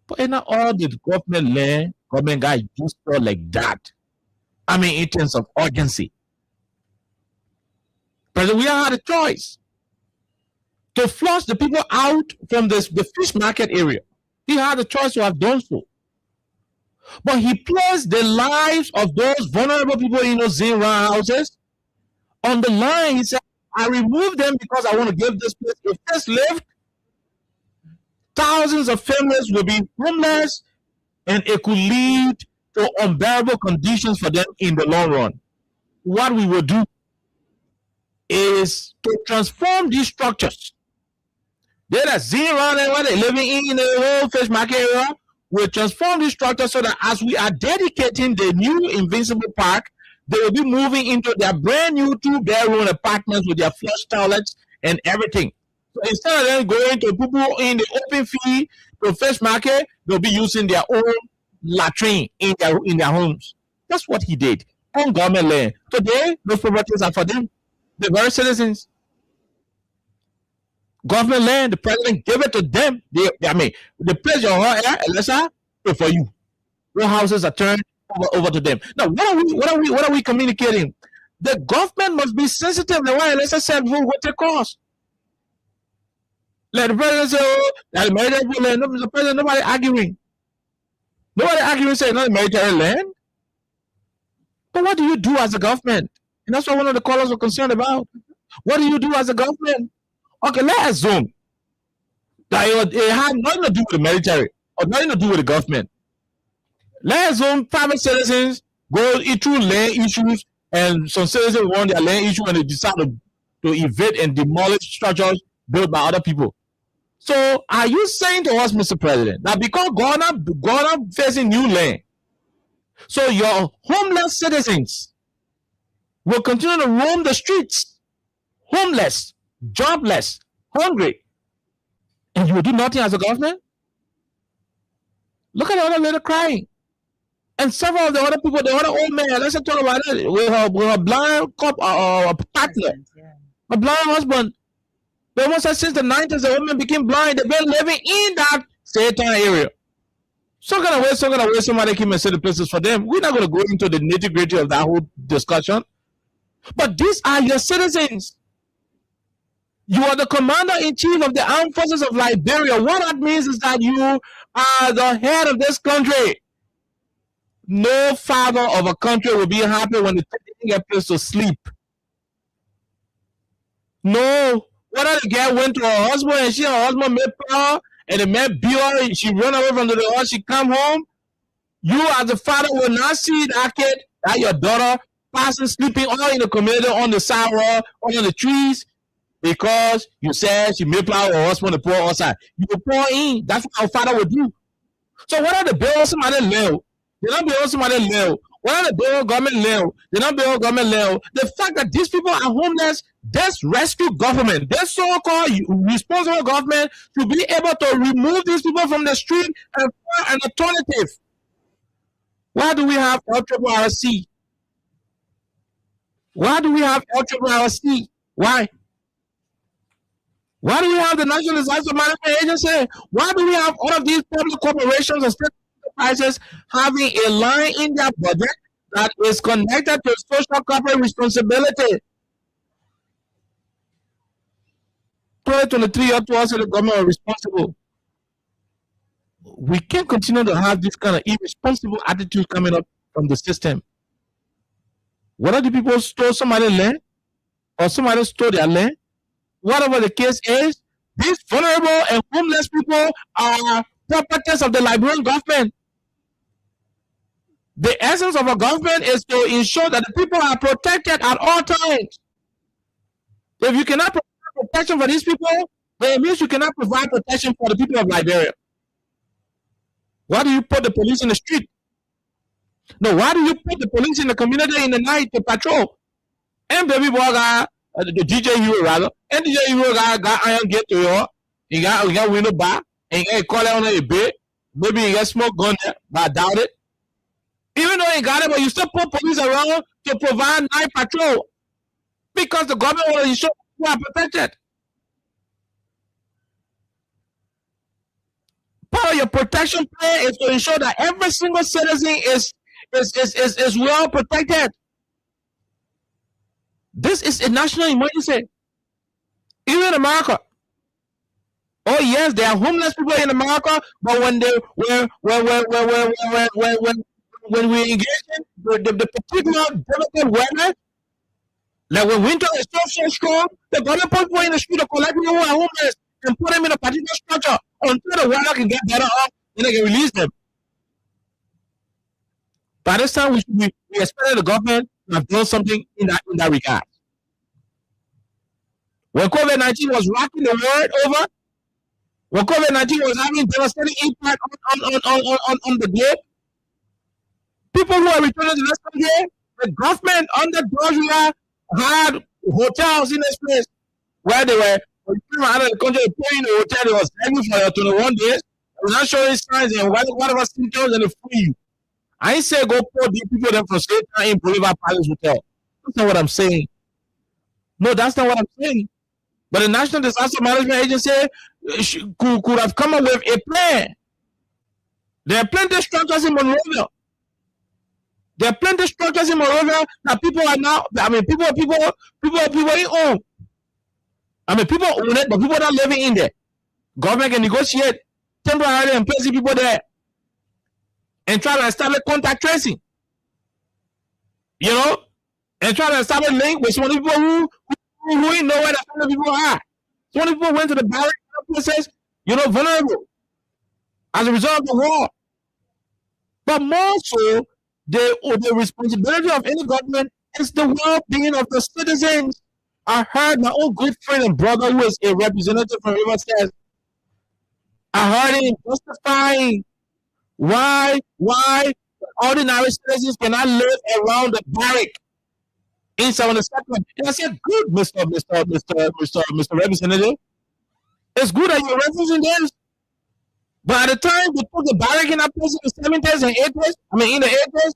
But in not all the government land, government guys used to like that. I mean, in terms of urgency. President Weah had a choice to flush the people out from the fish market area. He had a choice to have done so. But he placed the lives of those vulnerable people in those Zin houses on the line. He said, I removed them because I want to give this place. If this lived, thousands of families will be homeless, and it could lead to unbearable conditions for them in the long run. What we will do is to transform these structures. They're that Zin around there where they're living in the whole fish market area. We'll transform these structures so that as we are dedicating the new Invincible Park, they will be moving into their brand new 2-bedroom apartments with their flush toilets and everything. So instead of them going to people in the open field to fish market, they'll be using their own latrine in their homes. That's what he did on government land. Today, those properties are for them, the very citizens. Government land, the president gave it to them. The place your Elisa, for you. Your houses are turned over to them. Now, what are we communicating? The government must be sensitive. The way Elisa said, what they cost. Let the president say, oh, that military land. The president, nobody arguing. Nobody arguing saying not military land. But what do you do as a government? And that's what one of the callers were concerned about. What do you do as a government? Okay, let's assume that it had nothing to do with the military or nothing to do with the government. Let's assume private citizens go through land issues and some citizens want their land issue and they decide to evade and demolish structures built by other people. So are you saying to us, Mr. President, that because Ghana facing new land, so your homeless citizens will continue to roam the streets, homeless, jobless, hungry, and you will do nothing as a government? Look at the other lady crying. And several of the other people, the other old man, let's talk about it, with her blind partner, a blind husband. The woman said since the 90s, the woman became blind. They've been living in that Satan area. So gonna wait, somebody came and set the places for them. We're not going to go into the nitty-gritty of that whole discussion. But these are your citizens. You are the commander-in-chief of the armed forces of Liberia. What that means is that you are the head of this country. No father of a country will be happy when they take a place to sleep. No. Whether the girl went to her husband and her husband made power and the man beat her, she ran away from the house, she come home. You as a father will not see that kid, that your daughter, passing, sleeping all in the community, on the sidewalk, on the trees, because you said she made power her husband to pour outside. You will pour in. That's what our father would do. So whether the bill somebody live, they don't build somebody live. Whether the bill government live, they don't build government live. The fact that these people are homeless, this rescue government, this so-called responsible government should be able to remove these people from the street and find an alternative. Why do we have LRRC? Why do we have LRRC? Why? Why do we have the National Disaster Management Agency? Why do we have all of these public corporations and state enterprises having a line in their budget that is connected to social corporate responsibility? 2023 up to us, the government are responsible. We can't continue to have this kind of irresponsible attitude coming up from the system. Whether the people stole somebody's land or somebody stole their land, whatever the case is, these vulnerable and homeless people are properties of the Liberian government. The essence of a government is to ensure that the people are protected at all times. If you cannot provide protection for these people, then it means you cannot provide protection for the people of Liberia. Why do you put the police in the street? No, why do you put the police in the community in the night to patrol? And baby boy got the DJ Hero rather, and DJ Hero got iron gate to you. He got window bar, and he call it on a bed. Maybe he got smoke gun there, but I doubt it. Even though he got it, but you still put police around to provide night patrol because the government will ensure you are protected. Part of your protection plan is to ensure that every single citizen is well protected. This is a national emergency. Even in America, Oh yes, there are homeless people in America, but when we engage in the particular delicate weather, like when winter is so strong, the government put people in the street to collect people who are homeless and put them in a particular structure until the weather can get better off, then they can release them. By this time, we expected the government to have done something in that regard. When COVID-19 was rocking the world over, when COVID-19 was having devastating impact on the globe, people who are returning to this country, the government under Georgia had hotels in this place where they were, when you came out of the country, they put you in a hotel, they was having for your 21 days, they was not showing signs and whatever symptoms, and they free you. I ain't say go put these people there for straight time in Bolivar Palace Hotel. That's not what I'm saying. No, that's not what I'm saying. But the National Disaster Management Agency could have come up with a plan. There are plenty of structures in Monrovia. There are plenty of structures in Monrovia that people are now, I mean, people in own. I mean, people own it, but people are not living in there. Government can negotiate temporarily and place people there and try to establish contact tracing. You know? And try to establish link with some of the people who ain't know where the other people are. So many people went to the barrack places, you know, vulnerable as a result of the war. But more so, the responsibility of any government is the well-being of the citizens. I heard my own good friend and brother, who is a representative from Riverside, I heard him justifying why ordinary citizens cannot live around the barrack in 72nd. And I said, good, Mr. Representative. It's good that you're referencing this. But at the time they put the barrack in that place in the 70s and 80s, in the 80s,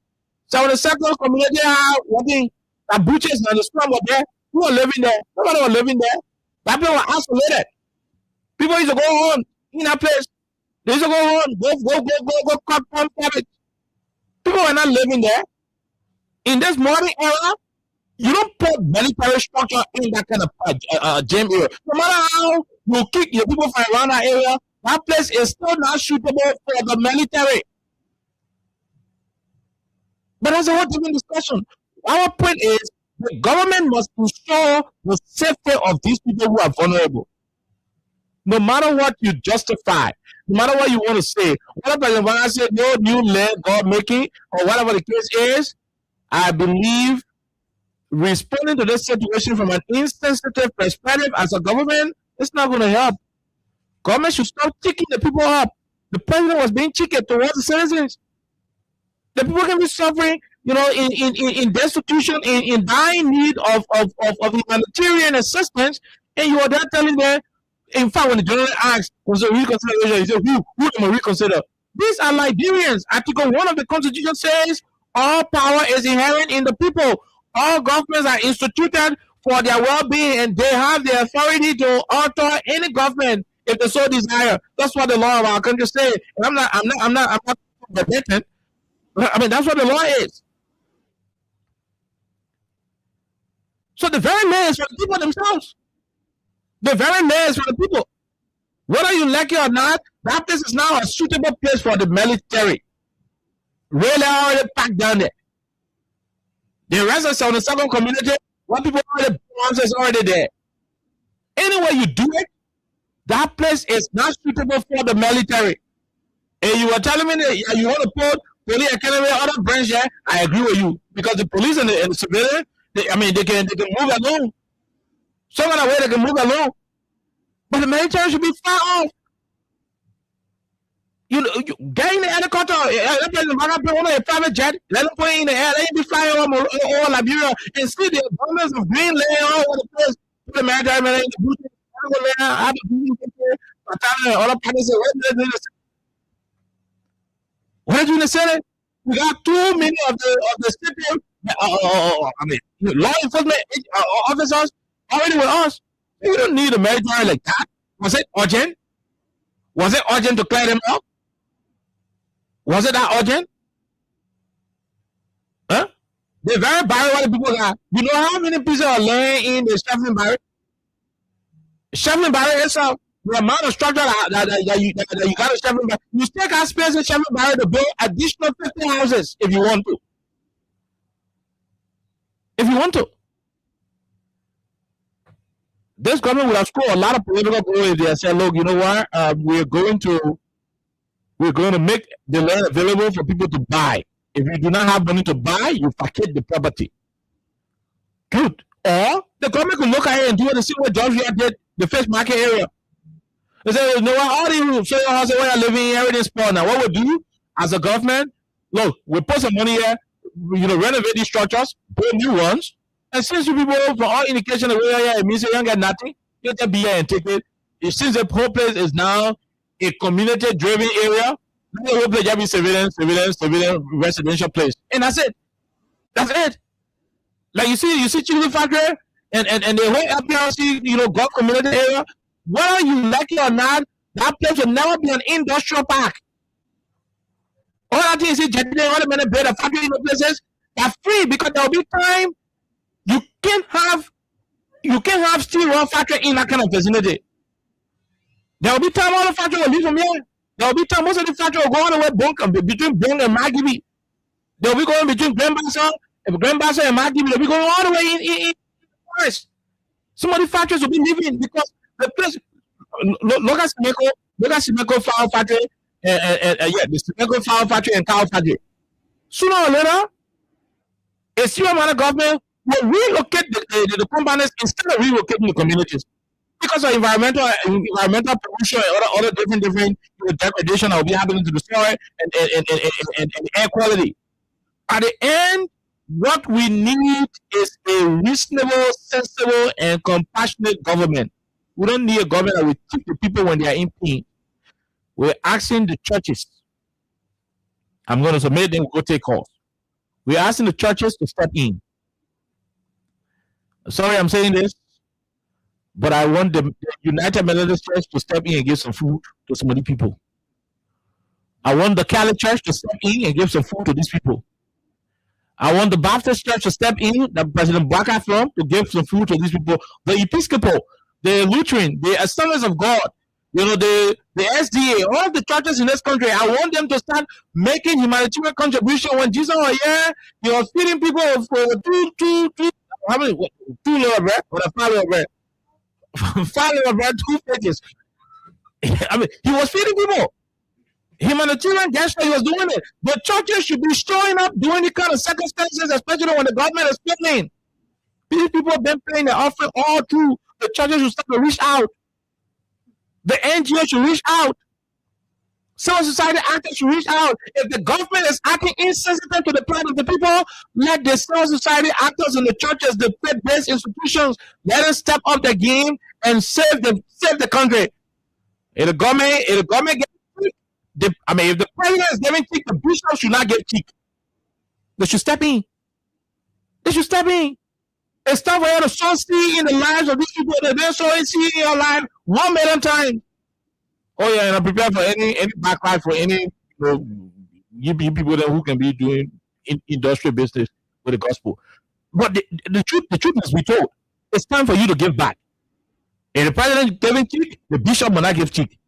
72nd community are working, the butchers and the scrum were there. Who are living there? Nobody was living there. That people were isolated. People used to go home in that place. They used to go home, go cut palm cabbage. People were not living there. In this modern era, you don't put military structure in that kind of gym area. No matter how you kick your people from around that area, that place is still not suitable for the military. But that's a whole different discussion. Our point is the government must ensure the safety of these people who are vulnerable. No matter what you justify, no matter what you want to say, whether President Obama said no new land God making or whatever the case is, I believe responding to this situation from an insensitive perspective as a government, it's not going to help. Government should stop ticking the people up. The president was being chicken towards the citizens. The people can be suffering, you know, in destitution, in dying need of humanitarian assistance, and you are there telling them. In fact, when the general asks, was a reconsideration, he said, who can reconsider? These are Liberians. Article 1 of the Constitution says all power is inherent in the people. All governments are instituted for their well-being, and they have the authority to alter any government if they so desire. That's what the law of our country says. And I'm not debating. That's what the law is. So the very mayor is for the people themselves. The very mayor is for the people. Whether you like it or not, that place is now a suitable place for the military. Really already packed down there. The rest of the 72nd community, what people already bombs is already there. Anyway you do it, that place is not suitable for the military. And you were telling me that you want to put police academy other branch there, I agree with you. Because the police and the civilian, they can move along. Some other way they can move along. But the military should be far off. You get in the helicopter, let them on a private jet, let them put it in the air, let them be flying over Liberia and see the abundance of green laying all over the place. Put the military man in the booth, have the booth, all the parties say, what are you in the Senate? We got too many of the city, law enforcement officers already with us. You don't need a military like that. Was it urgent? Was it urgent to clear them out? Was it that urgent? Huh? The very barrack where the people got. You know how many pieces are laying in the Shefflin barrack? Shefflin barrack itself, the amount of structure that you got to Chevron Barrel, you still got space in Chevron Barrel to build additional 50 houses if you want to. If you want to. This government would have scored a lot of political goals if they said, look, you know what, we're going to make the land available for people to buy. If you do not have money to buy, you vacate the property. Good. Or the government could look at it and do what the same way Georgia did, the fish market area. They say, you know what, all these show houses where you're living, everything's poor now. What we do as a government, look, we put some money here, renovate these structures, build new ones, and since you people, for all indication of where it means you don't get nothing, you just be here and take it. Since the whole place is now a community-driven area, the whole place just be civilian residential place. And that's it. That's it. Like you see Chicken Factory and the whole LPRC, Gulf community area, whether you like it or not, that place will never be an industrial park. All that thing is all the men build a factory in the places, they're free because there will be time. You can't have steel raw factory in that kind of vicinity. There will be time all the factory will leave from here. There will be time most of the factory will go all the way between Bong and Magibi. They will be going between Grand Bassa and Magibi. They'll be going all the way in the forest. Some of the factories will be leaving because the place. Look at Simeco Flour Factory the Simeco Flour Factory and Cow Factory. Sooner or later, a serious amount of government will relocate the companies instead of relocating the communities because of environmental pollution and other different degradation that will be happening to the soil and air quality. At the end, what we need is a reasonable, sensible, and compassionate government. We don't need a government that will keep the people when they are in pain. We're asking the churches. I'm going to submit them, go take calls. We're asking the churches to step in. Sorry, I'm saying this, but I want the United Methodist Church to step in and give some food to some of the people. I want the Catholic Church to step in and give some food to these people. I want the Baptist Church to step in, the President Baka from, to give some food to these people. The Episcopal, the Lutheran, the Assemblies of God, the SDA, all the churches in this country, I want them to start making humanitarian contribution. When Jesus was here, he was feeding people for two little bread or a 5 little bread. 5 little bread, 2 pages. I mean, he was feeding people. Humanitarian gesture, he was doing it. The churches should be showing up during the kind of circumstances, especially when the government is failing. These people have been paying their offering all through. The churches should start to reach out. The NGO should reach out. Civil society actors should reach out. If the government is acting insensitive to the plight of the people, let the civil society actors in the churches, the faith-based institutions, let them step up the game and save the country. If the government gets cheek, if the president is giving cheek, the bishop should not get cheek. They should step in. It's time for you to sow seed in the lives of these people that they're sowing seed in your life 1 million times. Oh yeah, and I'm prepared for any backlash for any people that who can be doing industrial business with the gospel. But the truth must be told. It's time for you to give back. And the president giving cheek, the bishop will not give cheek.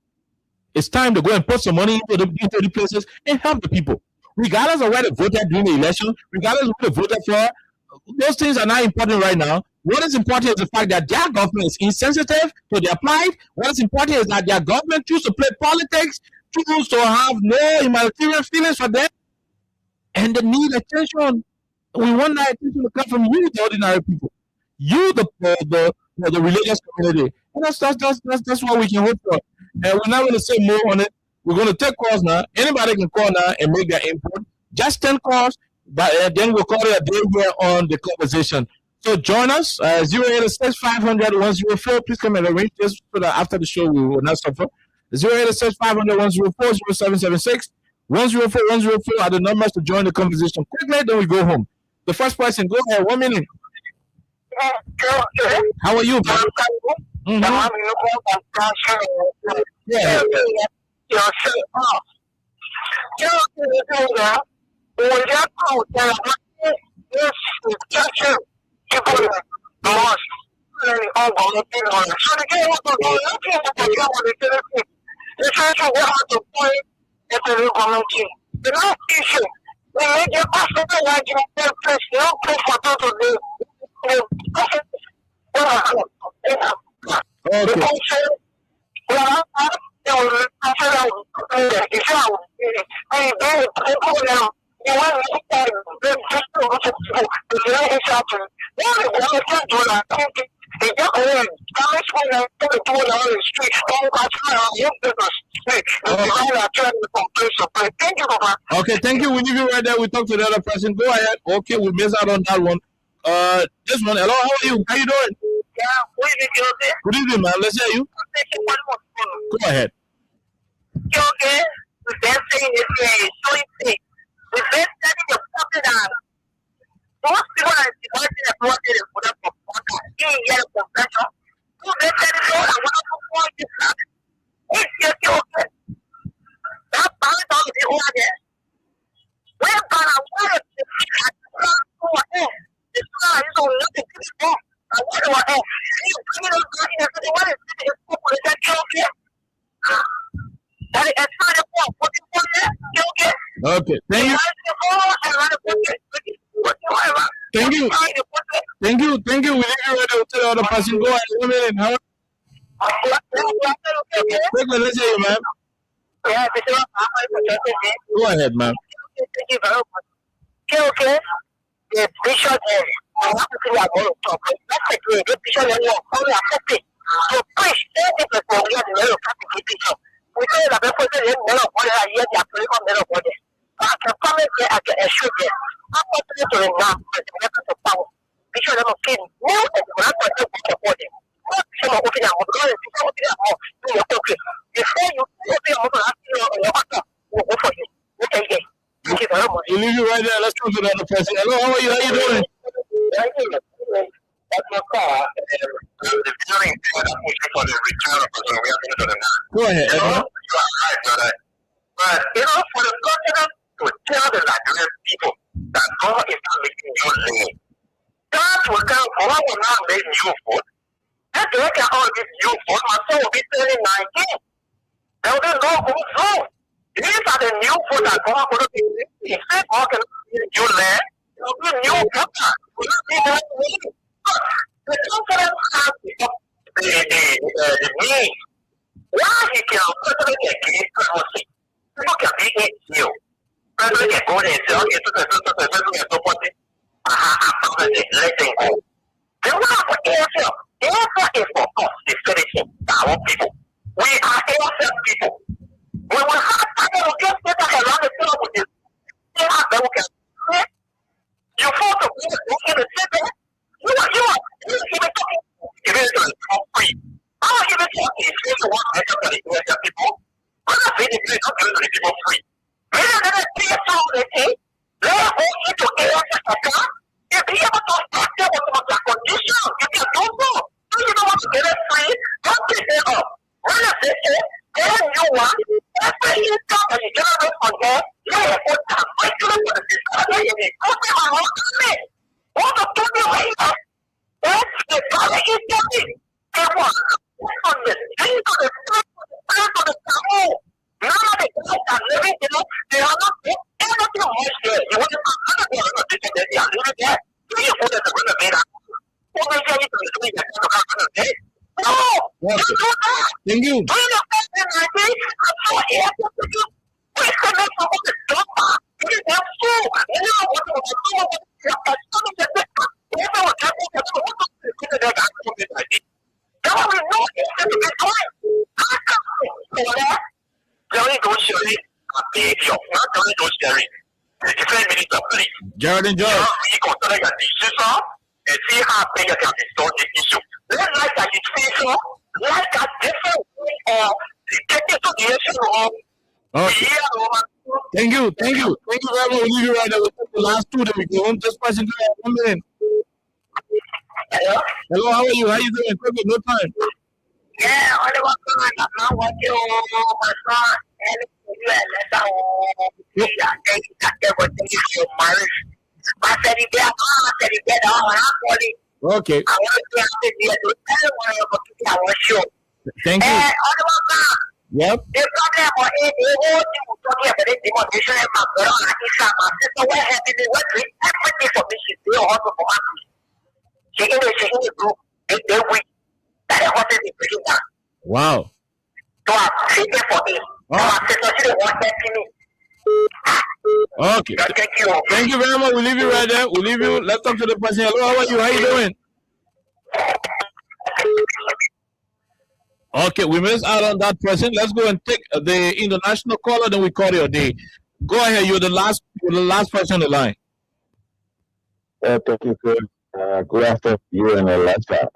It's time to go and put some money into the places and help the people. Regardless of where they voted during the election, regardless of who they voted for, those things are not important right now. What is important is the fact that their government is insensitive to their plight. What is important is that their government chooses to play politics, chooses to have no humanitarian feelings for them, and they need attention. We want that attention to come from you, the ordinary people. You, the religious community. And that's what we can hope for. And we're not going to say more on it. We're going to take calls now. Anybody can call now and make their input. Just 10 calls, but then we'll call it a day here on the conversation. So join us, 086-500-104. Please come and arrange this so that after the show we will not suffer. 086-500-104, 0776 104 are the numbers to join the conversation. Quickly, then we go home. The first person, go ahead, 1 minute. How are you, bro? So the game was going to the church will have to point at the community. The last issue, we make a possible like in the place, no place for total day. Okay, thank you. We leave you right there. We talk to the other person. Go ahead. Okay, we miss out on that one. This one. Hello, how are you? How you doing? Good evening, man. Let's hear you. Go ahead. Okay, the best thing is showing things. The best thing is something that most people are dividing and wanting to put up for in years of pressure. Who they said it all, I want to point this out. It's just okay. That balance of the order. We're gonna want to see that for air. The sky is on nothing to be wrong. I want to air. You bring it on the one is okay. That is not a fault. What you want there? Okay. Okay, thank you. Thank you. Thank you. Thank you. We leave you ready to tell the other person. Go ahead. 1 minute. How? Quickly, let's hear you, man. Go ahead, man. Thank you very much. Okay. The bishop is that's a great bishop and you're only accepted. So preach everything for we are the very practical bishop. We say that the person is the body and yet they are putting on the body. I can promise you, I can assure you. I'm not going to renounce the weapons of power. Bishop never came. No, and we're not going to put your body. Some of the other before you open your mouth, we'll go for you. Okay. Thank you very much. We leave you right there. Let's talk to the other person. Hello, how are you? How you doing? That's my car. The feeling for the return of the we are going to Go ahead. You are right, brother. But for the continent to tell the Nigerian people that God is not making you lean, that will come for what will not make new food. And to look at all this new food, my son will be turning 19. There will be no good food. These are the new food that God will be. If they God can new land, there will be new water. Will not be that way. The confidence has the need. Why he can personally against policy? People can be against you. Personally can go there and say, okay, so the person can support it. Let them go. Then what about the answer? The answer is for us, the citizens, our people. We are innocent people. We will have time to get better around the table with this. You fall to be in the city. You are even talking. You are free. How are you talking? If you want to help the people, I'm not saying it's not going to the people free. We're not going to see a song they say. Let us go into Africa. If you ever talk about the condition, you can do so. Do you know what to get it free? Don't pick it up. When I say it, then you want, every income that you generate on there, you will put down. Why do you want to see that? Go to my own country. What the fuck is that? That's the dollar is getting. They want on the street of the place of the town. None of the guys are living, they are not doing anything much there. You want to come out of there, they are living there. Do you put it in the middle? What are you going to do? No! You do that! Thank you. Do you know what I'm saying? I'm so here to do. We cannot go to the doctor. We didn't have food. We didn't know what to do. Jared and George. And see how big I can distort the issue. Let's like that education, like a different way of getting to the issue of Thank you. Thank you very much. We'll leave you right there. We'll take the last two that we go on. Just passing through 1 minute. Hello, how are you? How you doing? Quickly, no time. Yeah, only one time. I'm not watching my son. And you and let I said, he get on, I'm Okay. I want to say happy New Year to everyone on our show. Thank you. Yep. The problem for it, the whole thing we're talking about the demonstration and my brother and Islam, my sister, where helping me, what doing everything for me, she's doing also for us. She in the group, they week, that the hospital is breaking down. Wow. So I'm sitting for me. So my sister, she didn't want that to me. Okay. Thank you. Thank you very much. We'll leave you right there. We'll leave you. Let's talk to the person. Hello, how are you? How you doing? Okay, we missed out on that person. Let's go and take the international caller, then we call your day. Go ahead. You're the last person on the line. Thank you, sir. Good afternoon to you and Alexa.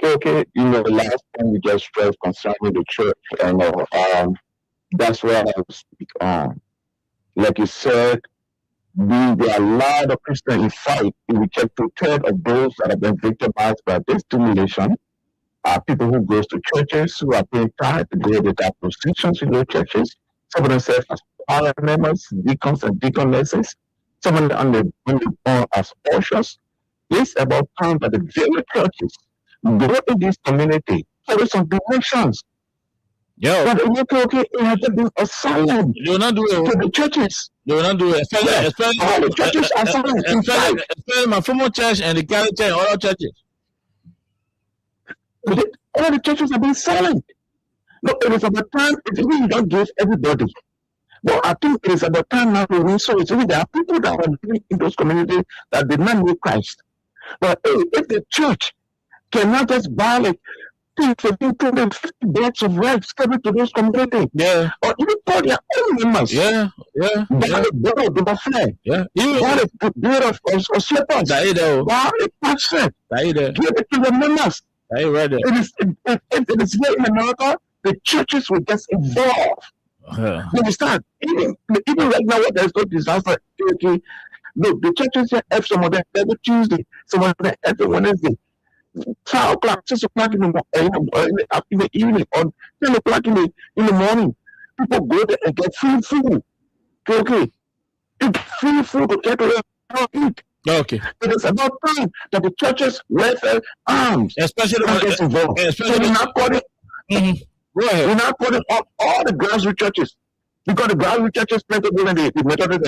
Okay, the last time we just stressed concerning the church, that's where I will speak on. Like you said, there are a lot of Christians in fact, if we check 2/3 of those that have been victimized by this stimulation are people who goes to churches, who are paying tithe, they have positions in those churches. Some of them serve as choir members, deacons and deaconesses. Some of them as ushers. It's about time that the very churches go in this community. There is some donations. But it has been assigned they will not do it to the churches. They will not do it. Especially all the churches are silent. Especially my former church and the Catholic church and other churches. All the churches have been silent. Look, it is about time if we don't give everybody. But I think it is about time now to resource. There are people that are living in those communities that did not know Christ. But if the church cannot just buy like 250 bags of rice coming to those communities, or even for their own members, buy the bread of the flag, buy the bread of slippers, buy the pastor, give it to the members. It is here in America, the churches will get involved. You understand? Even right now, when there's no disaster, look, the churches here have some of them every Tuesday, some of them every Wednesday. 5 o'clock, 6 o'clock in the evening, or 10 o'clock in the morning. People go there and get free food. Okay. It's free food to get away from eat. Okay. It is about time that the churches welfare arms, especially gets involved. So we're not calling, we're not calling up all the grassroots churches. Because the grassroots churches, plenty of the Methodist,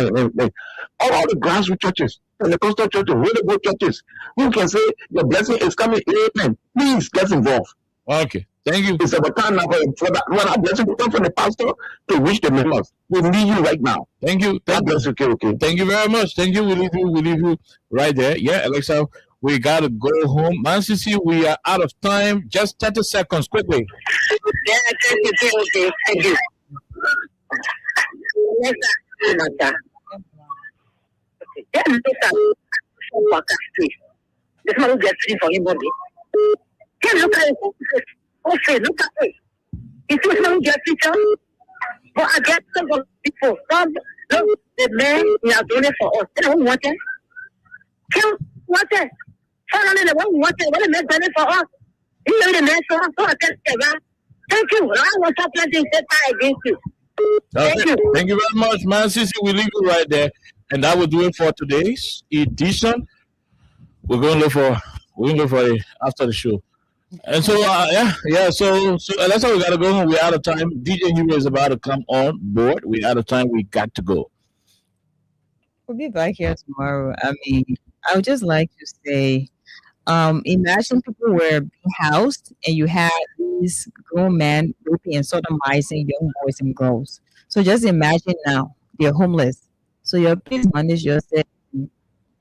all the grassroots churches, Pentecostal churches, really good churches, who can say your blessing is coming, amen. Please get involved. Okay. Thank you. It's about time now for that when our blessing come from the pastor to reach the members. We need you right now. Thank you. God bless you. Okay. Thank you very much. Thank you. We leave you right there. Yeah, Alexa, we gotta go home. Man, CC, we are out of time. Just 30 seconds, quickly. Yeah, thank you. This man gets free for anybody. Can look at it. Okay, look at it. If this man gets free, but I get some people. Look, the man we are doing it for us. They don't want it. Kill what it. Finally, they won't want it. What the man done it for us? You know the man for us. So I can say that. Thank you. I want to planting set against you. Thank you very much, man. Sissy, we leave you right there, and that will do it for today's edition. We're going to look for it after the show. And so, So that's how we got to go home. We're out of time. DJ Hero is about to come on board. We're out of time. We got to go. We'll be back here tomorrow. I mean, I would just like to say, imagine people were being housed and you had these grown men raping and sodomizing young boys and girls. So just imagine now they're homeless. So your please manage yourself.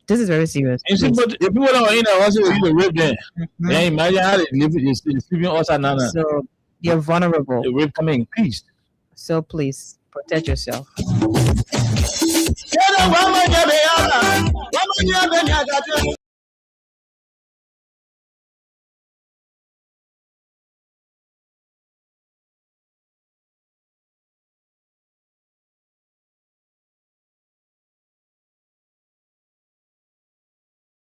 This is very serious. And see, but if people don't also you rape them. Then imagine how they live sleeping outside now. So you're vulnerable. The rape can be increased. So please protect yourself.